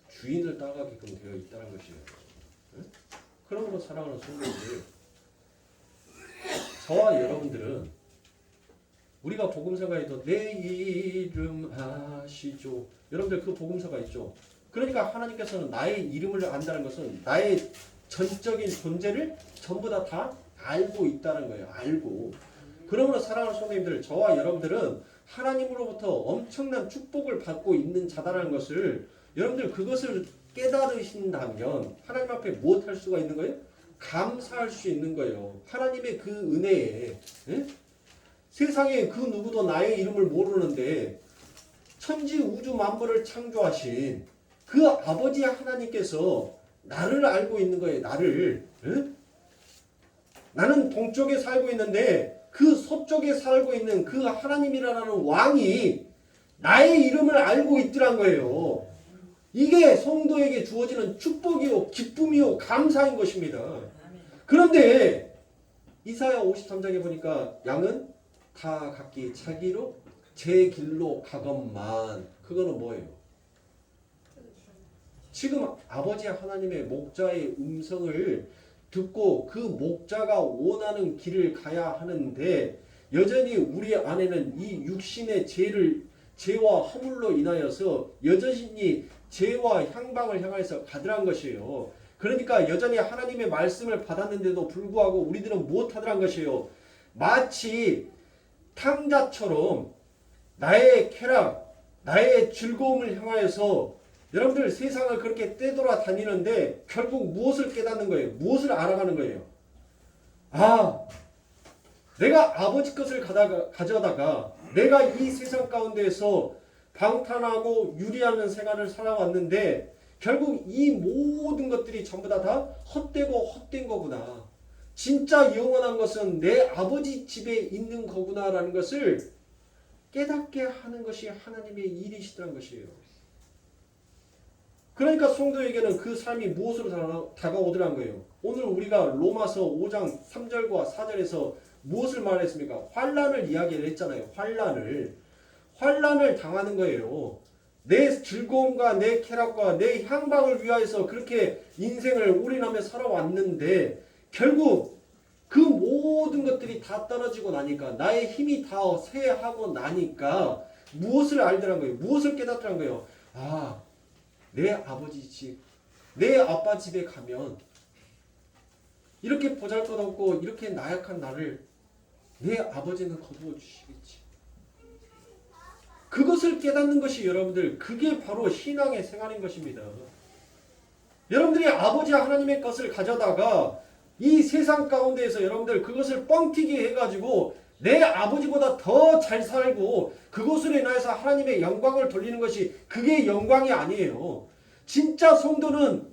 주인을 따라가게끔 되어 있다는 것이에요. 그러므로 사랑하는 성도님들, 저와 여러분들은 우리가 복음서가에도 내 이름 아시죠? 여러분들 그 복음서가 있죠. 그러니까 하나님께서는 나의 이름을 안다는 것은 나의 전적인 존재를 전부 다 알고 있다는 거예요. 알고. 그러므로 사랑하는 성도님들, 저와 여러분들은 하나님으로부터 엄청난 축복을 받고 있는 자다라는 것을, 여러분들 그것을 깨달으신다면 하나님 앞에 무엇할 수가 있는 거예요? 감사할 수 있는 거예요. 하나님의 그 은혜에. 예? 세상에 그 누구도 나의 이름을 모르는데 천지 우주 만물을 창조하신 그 아버지 하나님께서 나를 알고 있는 거예요. 나를. 예? 나는 동쪽에 살고 있는데 그 서쪽에 살고 있는 그 하나님이라는 왕이 나의 이름을 알고 있더란 거예요. 이게 성도에게 주어지는 축복이요, 기쁨이요, 감사인 것입니다. 그런데 이사야 53장에 보니까 양은 다 각기 자기로 제 길로 가건만. 그거는 뭐예요? 지금 아버지 하나님의 목자의 음성을 듣고 그 목자가 원하는 길을 가야 하는데 여전히 우리 안에는 이 육신의 죄와 허물로 인하여서 여전히 죄와 향방을 향해서 가더란 것이에요. 그러니까 여전히 하나님의 말씀을 받았는데도 불구하고 우리들은 무엇하더란 것이에요? 마치 탕자처럼 나의 쾌락, 나의 즐거움을 향하여서 여러분들 세상을 그렇게 떼돌아 다니는데 결국 무엇을 깨닫는 거예요? 무엇을 알아가는 거예요? 아, 내가 아버지 것을 가져다가 내가 이 세상 가운데에서 방탕하고 유리하는 생활을 살아왔는데 결국 이 모든 것들이 전부 다 헛되고 헛된 거구나. 진짜 영원한 것은 내 아버지 집에 있는 거구나라는 것을 깨닫게 하는 것이 하나님의 일이시라는 것이에요. 그러니까 성도에게는 그 삶이 무엇으로 다가오더란 거예요. 오늘 우리가 로마서 5장 3절과 4절에서 무엇을 말했습니까? 환난을 이야기를 했잖아요. 환난을 당하는 거예요. 내 즐거움과 내 쾌락과 내 향방을 위하여서 그렇게 인생을 올인하며 살아왔는데 결국 그 모든 것들이 다 떨어지고 나니까 나의 힘이 다 쇠하고 나니까 무엇을 알더란 거예요? 무엇을 깨닫더란 거예요? 아, 내 아버지 집, 내 아빠 집에 가면 이렇게 보잘것없고 이렇게 나약한 나를 내 아버지는 거두어 주시겠지. 그것을 깨닫는 것이 여러분들 그게 바로 신앙의 생활인 것입니다. 여러분들이 아버지 하나님의 것을 가져다가 이 세상 가운데에서 여러분들 그것을 뻥튀기 해가지고 내 아버지보다 더 잘 살고 그것으로 인하여서 하나님의 영광을 돌리는 것이 그게 영광이 아니에요. 진짜 성도는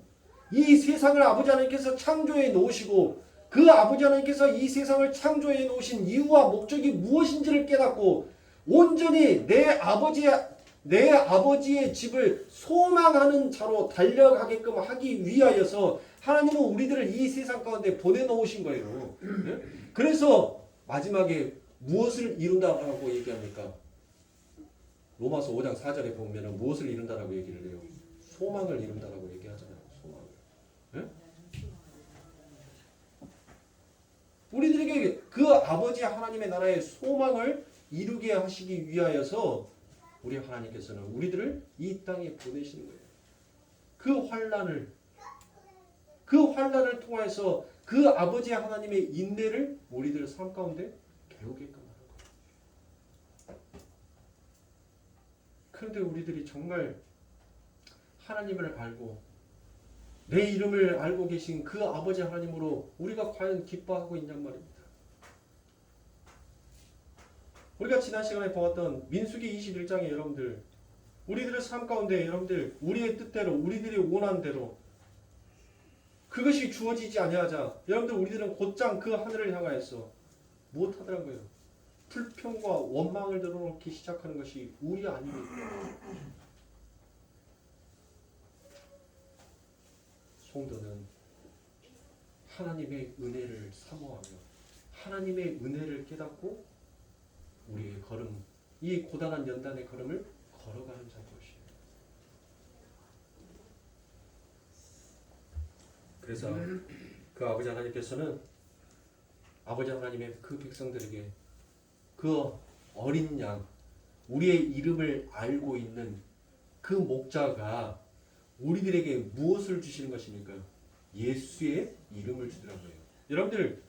이 세상을 아버지 하나님께서 창조해 놓으시고 그 아버지 하나님께서 이 세상을 창조해 놓으신 이유와 목적이 무엇인지를 깨닫고 온전히 내 아버지의 집을 소망하는 자로 달려가게끔 하기 위하여서 하나님은 우리들을 이 세상 가운데 보내놓으신 거예요. 그래서 마지막에 무엇을 이룬다라고 얘기합니까? 로마서 5장 4절에 보면 무엇을 이룬다라고 얘기를 해요? 소망을 이룬다라고 얘기하잖아요. 소망을. 네? 우리들에게 그 아버지 하나님의 나라의 소망을 이루게 하시기 위하여서 우리 하나님께서는 우리들을 이 땅에 보내시는 거예요. 그 환난을 통해서 그 아버지 하나님의 인내를 우리들 삶 가운데 배우게끔 하는 거예요. 그런데 우리들이 정말 하나님을 알고 내 이름을 알고 계신 그 아버지 하나님으로 우리가 과연 기뻐하고 있냔 말입니다. 우리가 지난 시간에 보았던 민수기 21장에 여러분들 우리들의 삶 가운데 여러분들 우리의 뜻대로 우리들이 원하는 대로 그것이 주어지지 아니하자 여러분들 우리들은 곧장 그 하늘을 향하여서 무엇하더라고요? 불평과 원망을 들어놓기 시작하는 것이 우리 아닙니까? 성도는 하나님의 은혜를 사모하며 하나님의 은혜를 깨닫고 우리의 걸음, 이 고단한 연단의 걸음을 걸어가는 자인 것이에요. 그래서 그 아버지 하나님께서는 아버지 하나님의 그 백성들에게 그 어린 양, 우리의 이름을 알고 있는 그 목자가 우리들에게 무엇을 주시는 것입니까? 예수의 이름을 주더라고요. 여러분들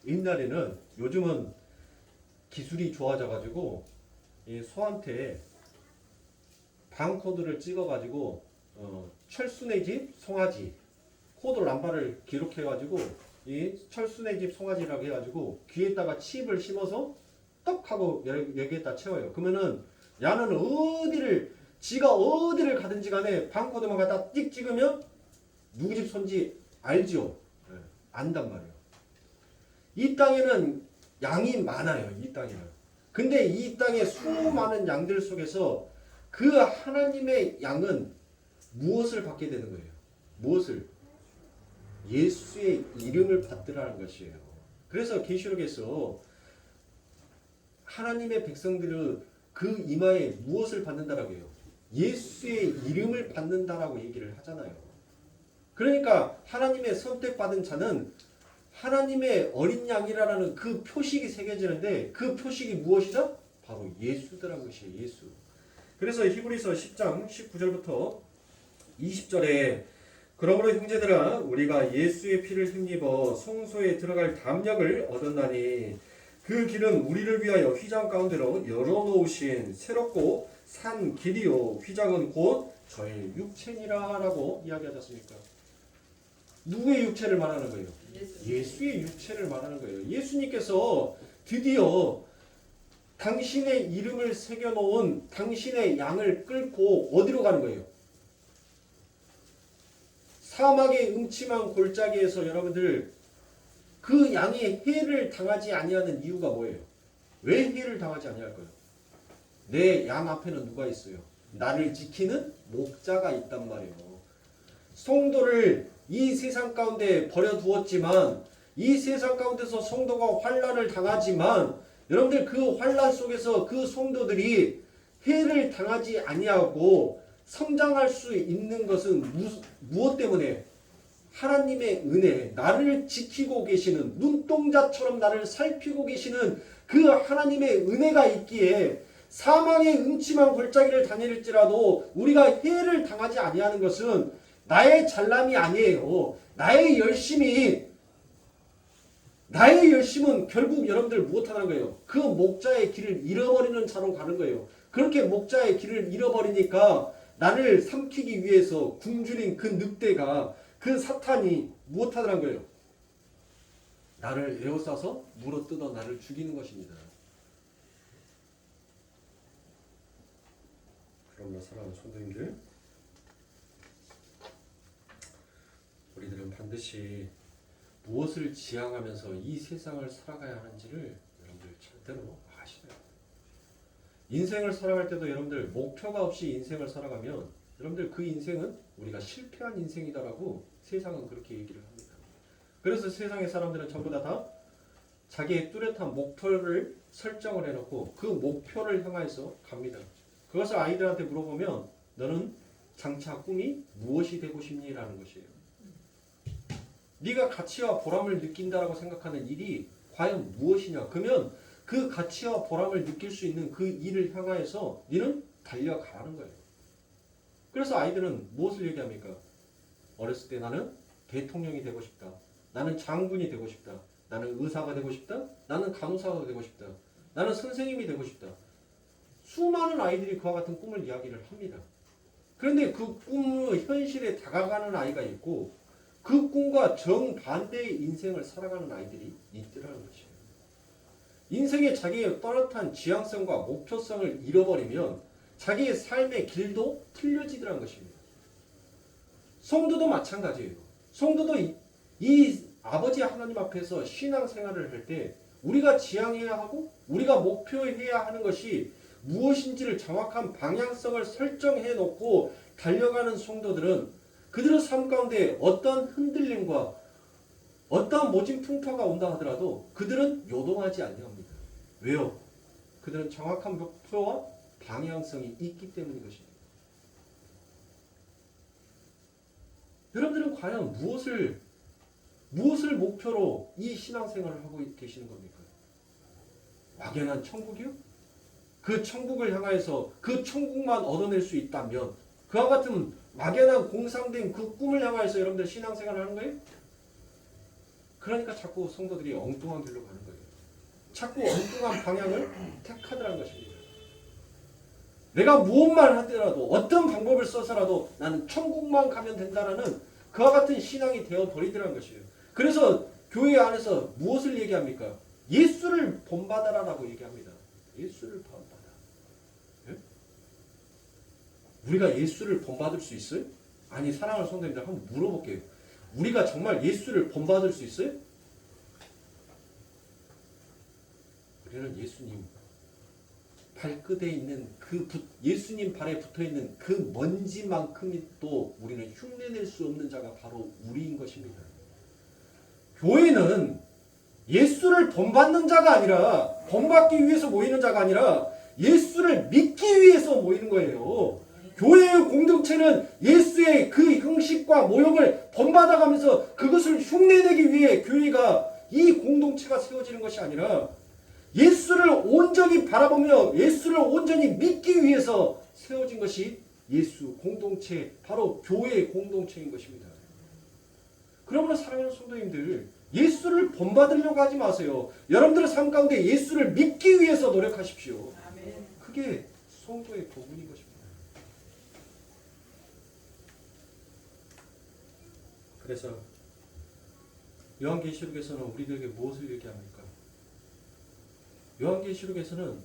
옛날에는 요즘은 기술이 좋아져가지고 이 소한테 방코드를 찍어가지고 철순의 집 송아지 코드 남바를 기록해가지고 이 철순의 집 송아지라고 해가지고 귀에다가 칩을 심어서 떡 하고 여기에다 채워요. 그러면은 야는 지가 어디를 가든지 간에 방코드만 갖다 띡 찍으면 누구 집 손지 알죠? 네, 안단 말이에요. 이 땅에는 양이 많아요. 이 땅에는. 근데 이 땅의 수많은 양들 속에서 그 하나님의 양은 무엇을 받게 되는 거예요? 무엇을? 예수의 이름을 받으라는 것이에요. 그래서 계시록에서 하나님의 백성들은 그 이마에 무엇을 받는다라고 해요? 예수의 이름을 받는다라고 얘기를 하잖아요. 그러니까 하나님의 선택받은 자는 하나님의 어린 양이라는 그 표식이 새겨지는데 그 표식이 무엇이다? 바로 예수더라는 것이에요. 예수. 그래서 히브리서 10장 19절부터 20절에 그러므로 형제들아 우리가 예수의 피를 힘입어 성소에 들어갈 담력을 얻었나니 그 길은 우리를 위하여 휘장 가운데로 열어놓으신 새롭고 산 길이요 휘장은 곧 저의 육체니라 라고 이야기하지 않습니까? 누구의 육체를 말하는 거예요? 예수의 육체를 말하는 거예요. 예수님께서 드디어 당신의 이름을 새겨놓은 당신의 양을 끌고 어디로 가는 거예요? 사막의 음침한 골짜기에서 여러분들 그 양이 해를 당하지 아니하는 이유가 뭐예요? 왜 해를 당하지 아니할까요? 내 양 앞에는 누가 있어요? 나를 지키는 목자가 있단 말이에요. 성도를 이 세상 가운데 버려두었지만 이 세상 가운데서 성도가 환난을 당하지만 여러분들 그 환난 속에서 그 성도들이 해를 당하지 아니하고 성장할 수 있는 것은 무엇 때문에? 하나님의 은혜, 나를 지키고 계시는 눈동자처럼 나를 살피고 계시는 그 하나님의 은혜가 있기에 사망의 음침한 골짜기를 다닐지라도 우리가 해를 당하지 아니하는 것은 나의 잘남이 아니에요. 나의 열심은 결국 여러분들 무엇하는 거예요? 그 목자의 길을 잃어버리는 차로 가는 거예요. 그렇게 목자의 길을 잃어버리니까 나를 삼키기 위해서 굶주린 그 늑대가 그 사탄이 무엇하더란 거예요? 나를 에워싸서 물어뜯어 나를 죽이는 것입니다. 그러므로 사랑하는 성도님들, 우리들은 반드시 무엇을 지향하면서 이 세상을 살아가야 하는지를 여러분들 절대로 아셔야 돼요. 인생을 살아갈 때도 여러분들 목표가 없이 인생을 살아가면 여러분들 그 인생은 우리가 실패한 인생이다라고 세상은 그렇게 얘기를 합니다. 그래서 세상의 사람들은 전부 다 자기의 뚜렷한 목표를 설정을 해놓고 그 목표를 향해서 갑니다. 그것을 아이들한테 물어보면 너는 장차 꿈이 무엇이 되고 싶니? 라는 것이에요. 네가 가치와 보람을 느낀다라고 생각하는 일이 과연 무엇이냐? 그러면 그 가치와 보람을 느낄 수 있는 그 일을 향하여서 너는 달려가는 거예요. 그래서 아이들은 무엇을 얘기합니까? 어렸을 때 나는 대통령이 되고 싶다. 나는 장군이 되고 싶다. 나는 의사가 되고 싶다. 나는 간호사가 되고 싶다. 나는 선생님이 되고 싶다. 수많은 아이들이 그와 같은 꿈을 이야기를 합니다. 그런데 그 꿈의 현실에 다가가는 아이가 있고 그 꿈과 정반대의 인생을 살아가는 아이들이 있더라는 것이에요. 인생에 자기의 또렷한 지향성과 목표성을 잃어버리면 자기의 삶의 길도 틀려지더라는 것입니다. 성도도 마찬가지예요. 성도도 이 아버지 하나님 앞에서 신앙생활을 할 때 우리가 지향해야 하고 우리가 목표해야 하는 것이 무엇인지를 정확한 방향성을 설정해 놓고 달려가는 성도들은 그들의 삶 가운데 어떤 흔들림과 어떤 모진 풍파가 온다 하더라도 그들은 요동하지 아니합니다. 왜요? 그들은 정확한 목표와 방향성이 있기 때문인 것입니다. 여러분들은 과연 무엇을 목표로 이 신앙생활을 하고 계시는 겁니까? 막연한 천국이요? 그 천국을 향하여서 그 천국만 얻어낼 수 있다면 그와 같은 막연한 공상된 그 꿈을 향하여서 여러분들 신앙생활을 하는 거예요? 그러니까 자꾸 성도들이 엉뚱한 길로 가는 거예요. 자꾸 엉뚱한 방향을 택하더라는 것입니다. 내가 무엇만 하더라도 어떤 방법을 써서라도 나는 천국만 가면 된다라는 그와 같은 신앙이 되어버리더라는 것이에요. 그래서 교회 안에서 무엇을 얘기합니까? 예수를 본받아라라고 얘기합니다. 예수를 본받아. 예? 우리가 예수를 본받을 수 있어요? 아니, 사랑하는 성도님들 한번 물어볼게요. 우리가 정말 예수를 본받을 수 있어요? 우리는 예수님 발끝에 있는 예수님 발에 붙어있는 그 먼지만큼도 우리는 흉내낼 수 없는 자가 바로 우리인 것입니다. 교회는 예수를 본받는 자가 아니라 본받기 위해서 모이는 자가 아니라 예수를 믿기 위해서 모이는 거예요. 교회의 공동체는 예수의 그 형식과 모형을 본받아가면서 그것을 흉내내기 위해 교회가 이 공동체가 세워지는 것이 아니라 예수를 온전히 바라보며 예수를 온전히 믿기 위해서 세워진 것이 예수 공동체, 바로 교회의 공동체인 것입니다. 그러므로 사랑하는 성도님들, 예수를 본받으려고 하지 마세요. 여러분들의 삶 가운데 예수를 믿기 위해서 노력하십시오. 그게 성도의 복음인 것입니다. 그래서 요한계시록에서는 우리들에게 무엇을 얘기합니까? 요한계시록에서는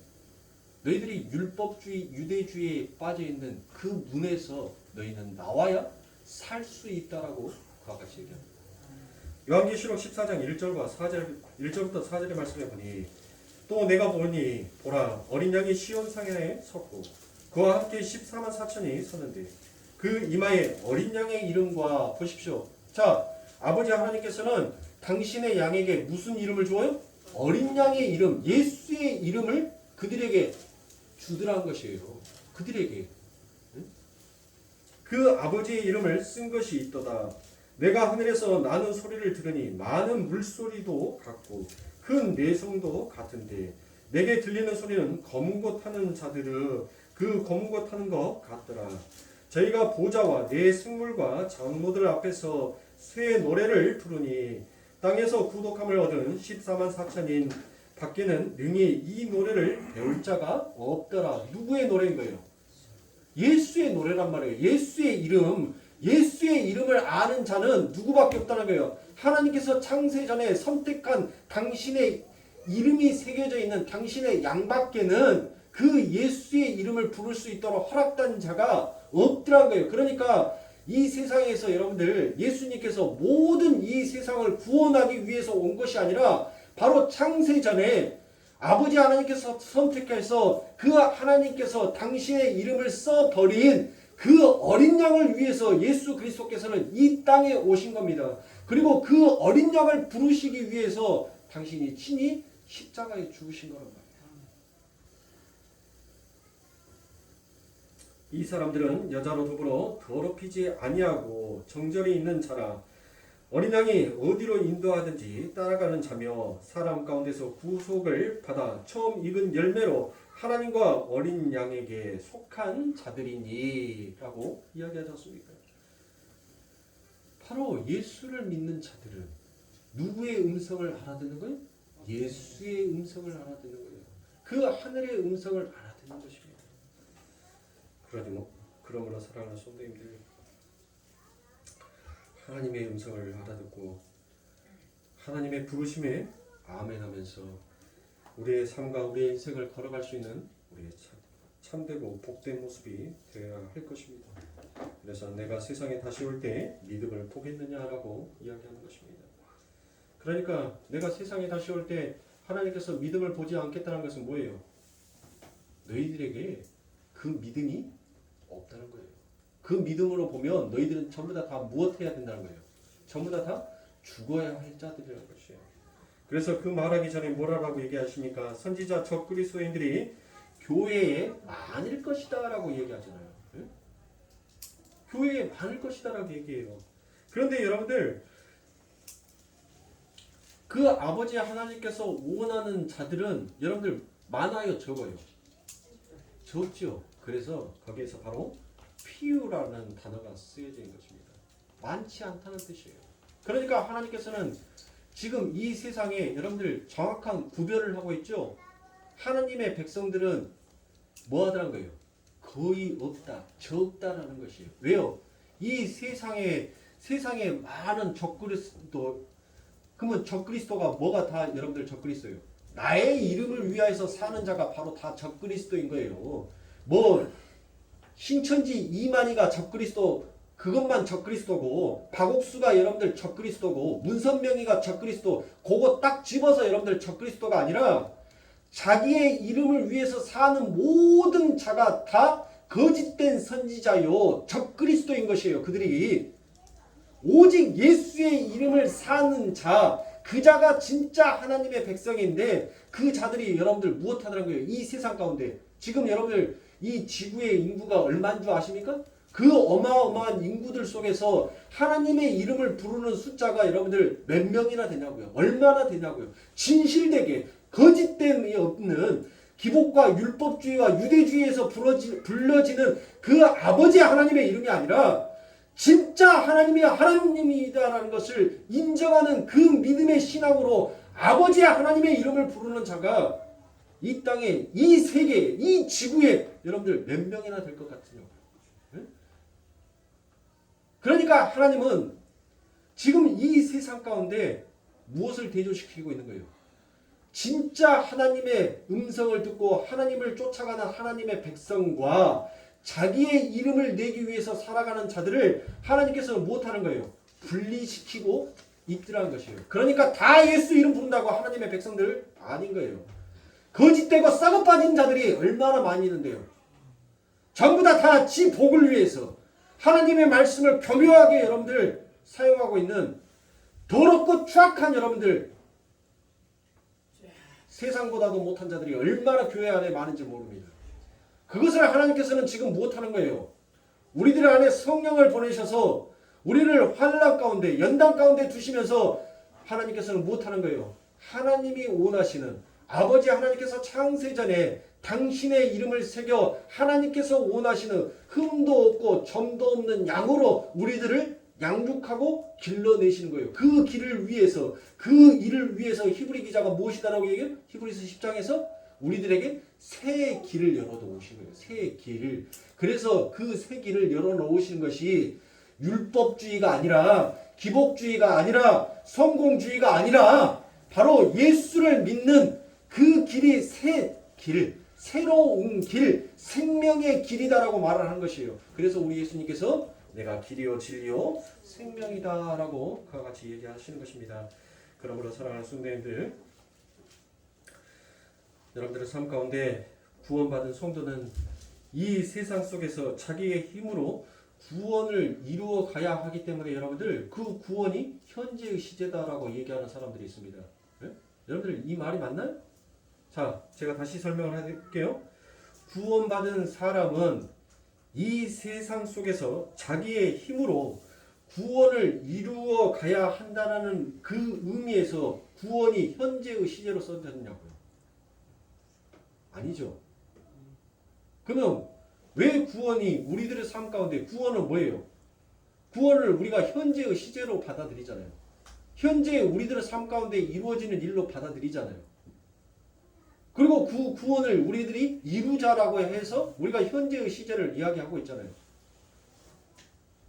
너희들이 율법주의, 유대주의에 빠져있는 그 문에서 너희는 나와야 살 수 있다라고 그와 같이 얘기합니다. 요한계시록 14장 1절과 4절 1절부터 4절의 말씀에 보니 또 내가 보니 보라 어린 양이 시온 상에 섰고 그와 함께 14만 4천이 섰는데 그 이마에 어린 양의 이름과 보십시오. 자, 아버지 하나님께서는 당신의 양에게 무슨 이름을 줘요? 어린 양의 이름, 예수의 이름을 그들에게 주더란 것이에요. 그들에게. 그 아버지의 이름을 쓴 것이 있도다. 내가 하늘에서 나는 소리를 들으니 많은 물소리도 같고 큰 내성도 같은데 내게 들리는 소리는 검은 것 타는 자들의 그 검은 것 타는 것 같더라. 저희가 보좌와 내 생물과 장로들 앞에서 새 노래를 부르니 땅에서 구독함을 얻은 14만 4천인 밖에는 능히 이 노래를 배울 자가 없더라. 누구의 노래인 거예요? 예수의 노래란 말이에요. 예수의 이름, 예수의 이름을 아는 자는 누구밖에 없다는 거예요. 하나님께서 창세전에 선택한 당신의 이름이 새겨져 있는 당신의 양밖에는 그 예수의 이름을 부를 수 있도록 허락된 자가 없더란 거예요. 그러니까 이 세상에서 여러분들 예수님께서 모든 이 세상을 구원하기 위해서 온 것이 아니라 바로 창세전에 아버지 하나님께서 선택해서 그 하나님께서 당신의 이름을 써버린 그 어린 양을 위해서 예수 그리스도께서는 이 땅에 오신 겁니다. 그리고 그 어린 양을 부르시기 위해서 당신이 친히 십자가에 죽으신 거란 말이에요. 이 사람들은 여자로 더불어 더럽히지 아니하고 정절이 있는 자라. 어린 양이 어디로 인도하든지 따라가는 자며 사람 가운데서 구속을 받아 처음 익은 열매로 하나님과 어린 양에게 속한 자들이니 라고 이야기하지 않습니까? 바로 예수를 믿는 자들은 누구의 음성을 알아듣는 거예요? 예수의 음성을 알아듣는 거예요. 그 하늘의 음성을 알아듣는 것입니다. 그러므로 사랑하는 성도님들, 하나님의 음성을 알아듣고 하나님의 부르심에 아멘하면서 우리의 삶과 우리의 인생을 걸어갈 수 있는 우리의 참되고 복된 모습이 되어야 할 것입니다. 그래서 내가 세상에 다시 올 때 믿음을 보겠느냐라고 이야기하는 것입니다. 그러니까 내가 세상에 다시 올 때 하나님께서 믿음을 보지 않겠다는 것은 뭐예요? 너희들에게 그 믿음이 없다는 거예요. 그 믿음으로 보면 너희들은 전부 다 무엇 해야 된다는 거예요? 전부 다 죽어야 할 자들이라는 것이에요. 그래서 그 말하기 전에 뭐라고 얘기하십니까? 선지자 적그리스도인들이 교회에 많을 것이다 라고 얘기하잖아요. 네? 교회에 많을 것이다 라고 얘기해요. 그런데 여러분들, 그 아버지 하나님께서 원하는 자들은 여러분들 많아요, 적어요? 적죠. 그래서 거기에서 바로 few.라는 단어가 쓰여져 있는 것입니다. 많지 않다는 뜻이에요. 그러니까 하나님께서는 지금 이 세상에 여러분들 정확한 구별을 하고 있죠. 하나님의 백성들은 뭐 하더란 거예요? 거의 없다, 적다라는 것이에요. 왜요? 이 세상에 많은 적그리스도, 그러면 적그리스도가 뭐가 다 여러분들 적그리스도예요? 나의 이름을 위하여서 사는 자가 바로 다 적그리스도인 거예요. 뭐 신천지 이만희가 적그리스도, 그것만 적그리스도고, 박옥수가 여러분들 적그리스도고, 문선명이가 적그리스도, 그거 딱 집어서 여러분들 적그리스도가 아니라 자기의 이름을 위해서 사는 모든 자가 다 거짓된 선지자요, 적그리스도인 것이에요. 그들이 오직 예수의 이름을 사는 자, 그 자가 진짜 하나님의 백성인데 그 자들이 여러분들 무엇하더라는 거예요? 이 세상 가운데 지금 여러분들 이 지구의 인구가 얼마인 줄 아십니까? 그 어마어마한 인구들 속에서 하나님의 이름을 부르는 숫자가 여러분들 몇 명이나 되냐고요? 얼마나 되냐고요? 진실되게 거짓됨이 없는 기복과 율법주의와 유대주의에서 불러지는 그 아버지 하나님의 이름이 아니라 진짜 하나님이 하나님이다라는 것을 인정하는 그 믿음의 신앙으로 아버지 하나님의 이름을 부르는 자가 이 땅에, 이 세계에, 이 지구에 여러분들 몇 명이나 될 것 같으냐고요. 네? 그러니까 하나님은 지금 이 세상 가운데 무엇을 대조시키고 있는 거예요? 진짜 하나님의 음성을 듣고 하나님을 쫓아가는 하나님의 백성과 자기의 이름을 내기 위해서 살아가는 자들을 하나님께서는 무엇하는 거예요? 분리시키고 있더라는 것이에요. 그러니까 다 예수 이름 부른다고 하나님의 백성들 아닌 거예요. 거짓되고 썩어 빠진 자들이 얼마나 많이 있는데요. 전부 다 지 복을 위해서 하나님의 말씀을 교묘하게 여러분들 사용하고 있는 더럽고 추악한 여러분들, 세상보다도 못한 자들이 얼마나 교회 안에 많은지 모릅니다. 그것을 하나님께서는 지금 무엇하는 거예요? 우리들 안에 성령을 보내셔서 우리를 환난 가운데, 연단 가운데 두시면서 하나님께서는 무엇하는 거예요? 하나님이 원하시는, 아버지 하나님께서 창세전에 당신의 이름을 새겨 하나님께서 원하시는 흠도 없고 점도 없는 양으로 우리들을 양육하고 길러내시는 거예요. 그 길을 위해서, 그 일을 위해서 히브리 기자가 무엇이다라고 얘기해요? 히브리서 10장에서 우리들에게 새 길을 열어놓으신 거예요. 새 길을. 그래서 그 새 길을 열어놓으신 것이 율법주의가 아니라, 기복주의가 아니라, 성공주의가 아니라 바로 예수를 믿는 그 길이 새 길, 새로운 길, 생명의 길이다라고 말을 하는 것이에요. 그래서 우리 예수님께서 내가 길이요 진리요 생명이다라고 그와 같이 얘기하시는 것입니다. 그러므로 사랑하는 성도님들, 여러분들의 삶 가운데 구원받은 성도는 이 세상 속에서 자기의 힘으로 구원을 이루어 가야 하기 때문에 여러분들 그 구원이 현재의 시제다라고 얘기하는 사람들이 있습니다. 네? 여러분들 이 말이 맞나요? 자, 제가 다시 설명을 해드릴게요. 구원받은 사람은 이 세상 속에서 자기의 힘으로 구원을 이루어 가야 한다는 그 의미에서 구원이 현재의 시제로 써졌냐고요? 아니죠. 그러면 왜 구원이 우리들의 삶 가운데, 구원은 뭐예요? 구원을 우리가 현재의 시제로 받아들이잖아요. 현재 우리들의 삶 가운데 이루어지는 일로 받아들이잖아요. 그리고 그 구원을 우리들이 이루자라고 해서 우리가 현재의 시제를 이야기하고 있잖아요.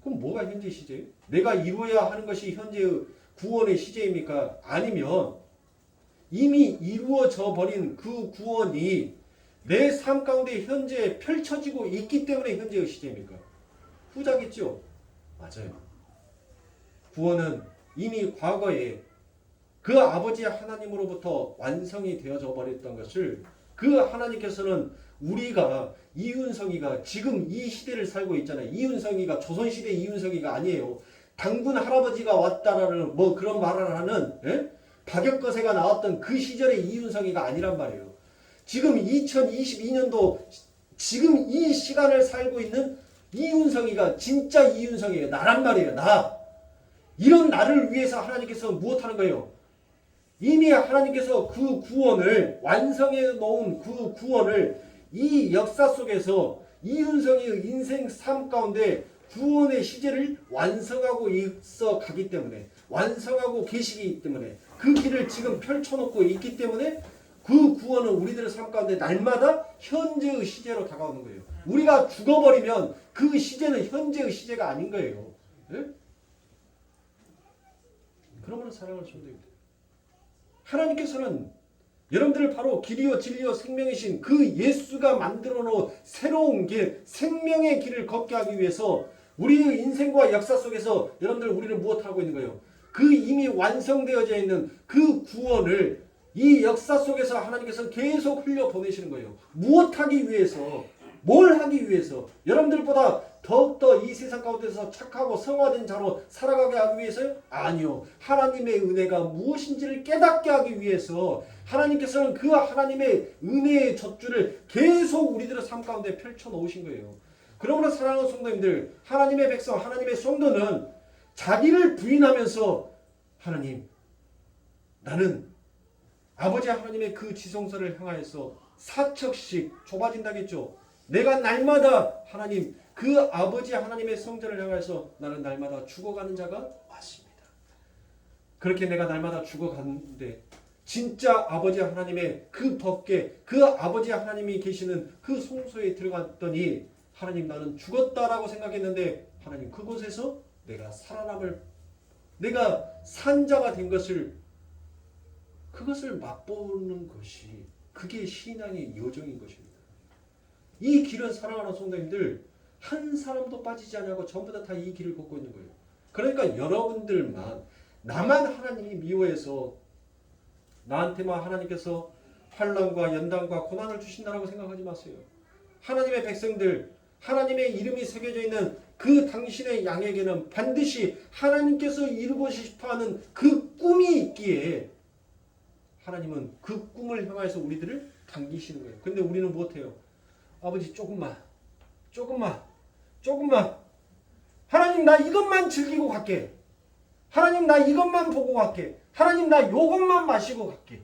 그럼 뭐가 현재 시제예요? 내가 이루어야 하는 것이 현재의 구원의 시제입니까? 아니면 이미 이루어져 버린 그 구원이 내 삶 가운데 현재 펼쳐지고 있기 때문에 현재의 시제입니까? 후자겠죠? 맞아요. 구원은 이미 과거에 그 아버지 하나님으로부터 완성이 되어져 버렸던 것을 그 하나님께서는 우리가 이윤성이가 지금 이 시대를 살고 있잖아요. 이윤성이가 조선시대 이윤성이가 아니에요. 당군 할아버지가 왔다라는 뭐 그런 말을 하는 박역거세가 나왔던 그 시절의 이윤성이가 아니란 말이에요. 지금 2022년도 지금 이 시간을 살고 있는 이윤성이가 진짜 이윤성이에요. 나란 말이에요. 나. 이런 나를 위해서 하나님께서 무엇하는 거예요? 이미 하나님께서 그 구원을 완성해 놓은 그 구원을 이 역사 속에서 이윤성의 인생 삶 가운데 구원의 시제를 완성하고 있어 가기 때문에, 완성하고 계시기 때문에, 그 길을 지금 펼쳐놓고 있기 때문에 그 구원은 우리들의 삶 가운데 날마다 현재의 시제로 다가오는 거예요. 우리가 죽어버리면 그 시제는 현재의 시제가 아닌 거예요. 네? 그러므로 사랑하는 성도입니다. 하나님께서는 여러분들을 바로 길이요 진리요 생명이신 그 예수가 만들어 놓은 새로운 길, 생명의 길을 걷게 하기 위해서 우리의 인생과 역사 속에서 여러분들 우리를 무엇하고 있는 거예요? 그 이미 완성되어져 있는 그 구원을 이 역사 속에서 하나님께서 계속 흘려보내시는 거예요. 무엇하기 위해서? 뭘 하기 위해서? 여러분들보다 더욱더 이 세상 가운데서 착하고 성화된 자로 살아가게 하기 위해서요? 아니요. 하나님의 은혜가 무엇인지를 깨닫게 하기 위해서 하나님께서는 그 하나님의 은혜의 젖줄을 계속 우리들의 삶 가운데 펼쳐놓으신 거예요. 그러므로 사랑하는 성도님들, 하나님의 백성, 하나님의 성도는 자기를 부인하면서 하나님, 나는 아버지 하나님의 그 지성소를 향하여서 사척씩 좁아진다겠죠. 내가 날마다 하나님, 그 아버지 하나님의 성전을 향해서 나는 날마다 죽어가는 자가 맞습니다. 그렇게 내가 날마다 죽어가는데 진짜 아버지 하나님의 그 법궤, 그 아버지 하나님이 계시는 그 성소에 들어갔더니 하나님 나는 죽었다라고 생각했는데 하나님 그곳에서 내가 살아남을, 내가 산자가 된 것을, 그것을 맛보는 것이 그게 신앙의 요정인 것입니다. 이 길은 사랑하는 성도님들 한 사람도 빠지지 않냐고 전부 다 이 길을 걷고 있는 거예요. 그러니까 여러분들만 나만 하나님이 미워해서 나한테만 하나님께서 환난과 연단과 고난을 주신다라고 생각하지 마세요. 하나님의 백성들, 하나님의 이름이 새겨져 있는 그 당신의 양에게는 반드시 하나님께서 이루고 싶어하는 그 꿈이 있기에 하나님은 그 꿈을 향해서 우리들을 당기시는 거예요. 근데 우리는 못해요. 아버지 조금만 하나님 나 이것만 즐기고 갈게. 하나님 나 이것만 보고 갈게. 하나님 나 요것만 마시고 갈게.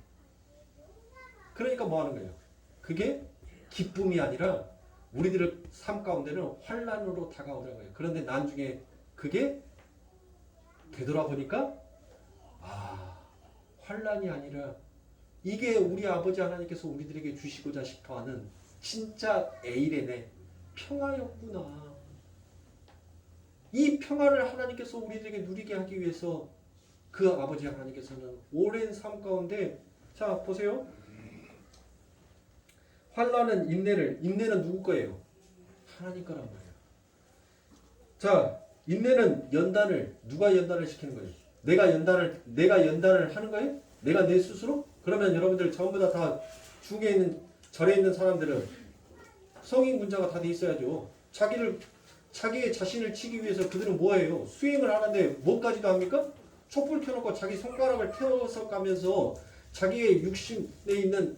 그러니까 뭐 하는 거예요? 그게 기쁨이 아니라 우리들의 삶 가운데는 환난으로 다가오는 거예요. 그런데 나중에 그게 되돌아보니까 환난이 아니라 이게 우리 아버지 하나님께서 우리들에게 주시고자 싶어하는 진짜 에이레네 평화였구나. 이 평화를 하나님께서 우리들에게 누리게 하기 위해서 그 아버지 하나님께서는 오랜 삶 가운데 자 보세요. 환난은 인내는 누구 거예요? 하나님 거란 말이에요. 자, 인내는 누가 연단을 시키는 거예요? 내가 연단을 하는 거예요? 내가 내 스스로? 그러면 여러분들 전부 다 중에 있는 절에 있는 사람들은 성인 군자가 다 돼 있어야죠. 자기의 자신을 치기 위해서 그들은 뭐예요? 수행을 하는데 뭐까지도 합니까? 촛불 켜놓고 자기 손가락을 태워서 가면서 자기의 육신에 있는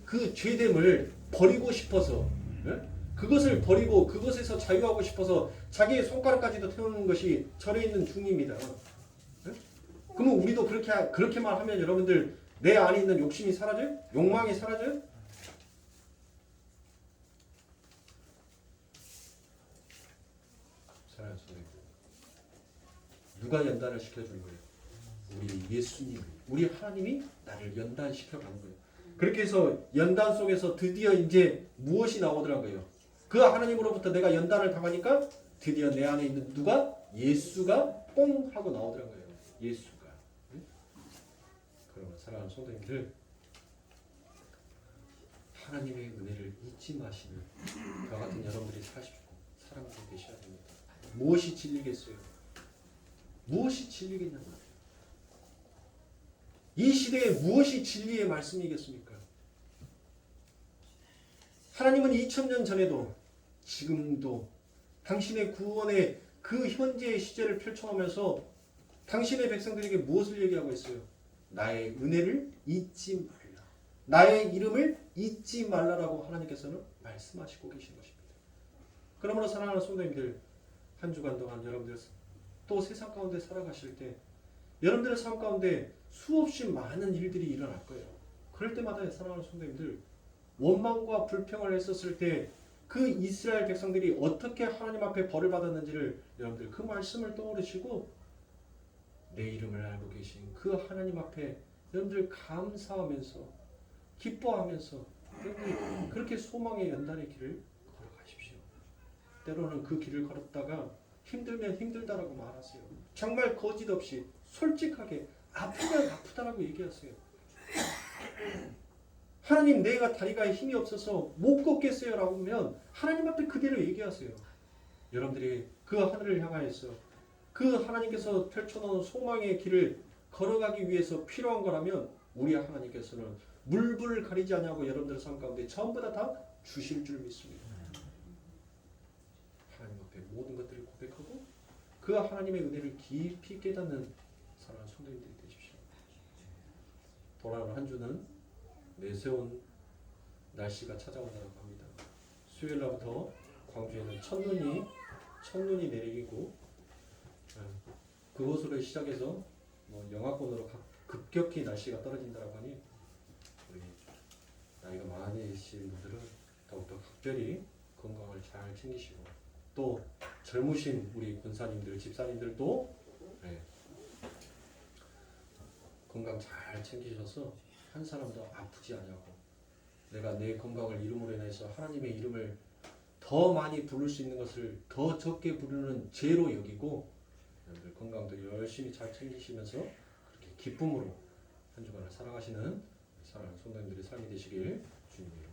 그 죄됨을 버리고 싶어서 그것을 버리고 그것에서 자유하고 싶어서 자기의 손가락까지도 태우는 것이 절에 있는 중입니다. 그러면 우리도 그렇게만 하면 여러분들 내 안에 있는 욕심이 사라져요? 욕망이 사라져요? 누가 연단을 시켜주는 거예요? 우리 예수님, 우리 하나님이 나를 연단시켜가는 거예요. 그렇게 해서 연단 속에서 드디어 이제 무엇이 나오더라고요. 그 하나님으로부터 내가 연단을 당하니까 드디어 내 안에 있는 누가? 예수가 뽕 하고 나오더라고요. 예수가. 그러면 사랑하는 성도님들, 하나님의 은혜를 잊지 마시는 저 같은 여러분들이 사십시오. 사랑하고 계셔야 됩니다. 무엇이 진리겠어요? 무엇이 진리겠냐고. 이 시대에 무엇이 진리의 말씀이겠습니까? 하나님은 2000년 전에도 지금도 당신의 구원의 그 현재의 시제를 펼쳐오면서 당신의 백성들에게 무엇을 얘기하고 있어요? 나의 은혜를 잊지 말라. 나의 이름을 잊지 말라라고 하나님께서는 말씀하시고 계신 것입니다. 그러므로 사랑하는 성도님들, 한 주간 동안 여러분들 또 세상 가운데 살아가실 때 여러분들의 삶 가운데 수없이 많은 일들이 일어날 거예요. 그럴 때마다 사랑하는 성도님들, 원망과 불평을 했었을 때 그 이스라엘 백성들이 어떻게 하나님 앞에 벌을 받았는지를 여러분들 그 말씀을 떠오르시고 내 이름을 알고 계신 그 하나님 앞에 여러분들 감사하면서 기뻐하면서 여러분들 그렇게 소망의 연단의 길을 걸어가십시오. 때로는 그 길을 걸었다가 힘들면 힘들다라고 말하세요. 정말 거짓 없이 솔직하게 아프면 아프다라고 얘기하세요. 하나님 내가 다리가 힘이 없어서 못 걷겠어요 라고 하면 하나님 앞에 그대로 얘기하세요. 여러분들이 그 하늘을 향하여서 그 하나님께서 펼쳐놓은 소망의 길을 걸어가기 위해서 필요한 거라면 우리 하나님께서는 물불을 가리지 않냐고 여러분들의 삶 가운데 전부 다 주실 줄 믿습니다. 하나님 앞에 모든 것들을 고백하고 그 하나님의 은혜를 깊이 깨닫는 사랑하는 성도님들이 되십시오. 돌아오는 한 주는 내세운 날씨가 찾아온다고 합니다. 수요일 날부터 광주에는 첫눈이 내리고 그곳으로 시작해서 영하권으로 급격히 날씨가 떨어진다고 하니 우리 나이가 많으신 분들은 더욱더 각별히 건강을 잘 챙기시고 또 젊으신 우리 권사님들, 집사님들도 건강 잘 챙기셔서 한 사람도 아프지 않냐고 내가 내 건강을 이름으로 인해서 하나님의 이름을 더 많이 부를 수 있는 것을 더 적게 부르는 죄로 여기고 여러분들 건강도 열심히 잘 챙기시면서 그렇게 기쁨으로 한 주간을 살아가시는 사랑하는 성도님들의 삶이 되시길 주님께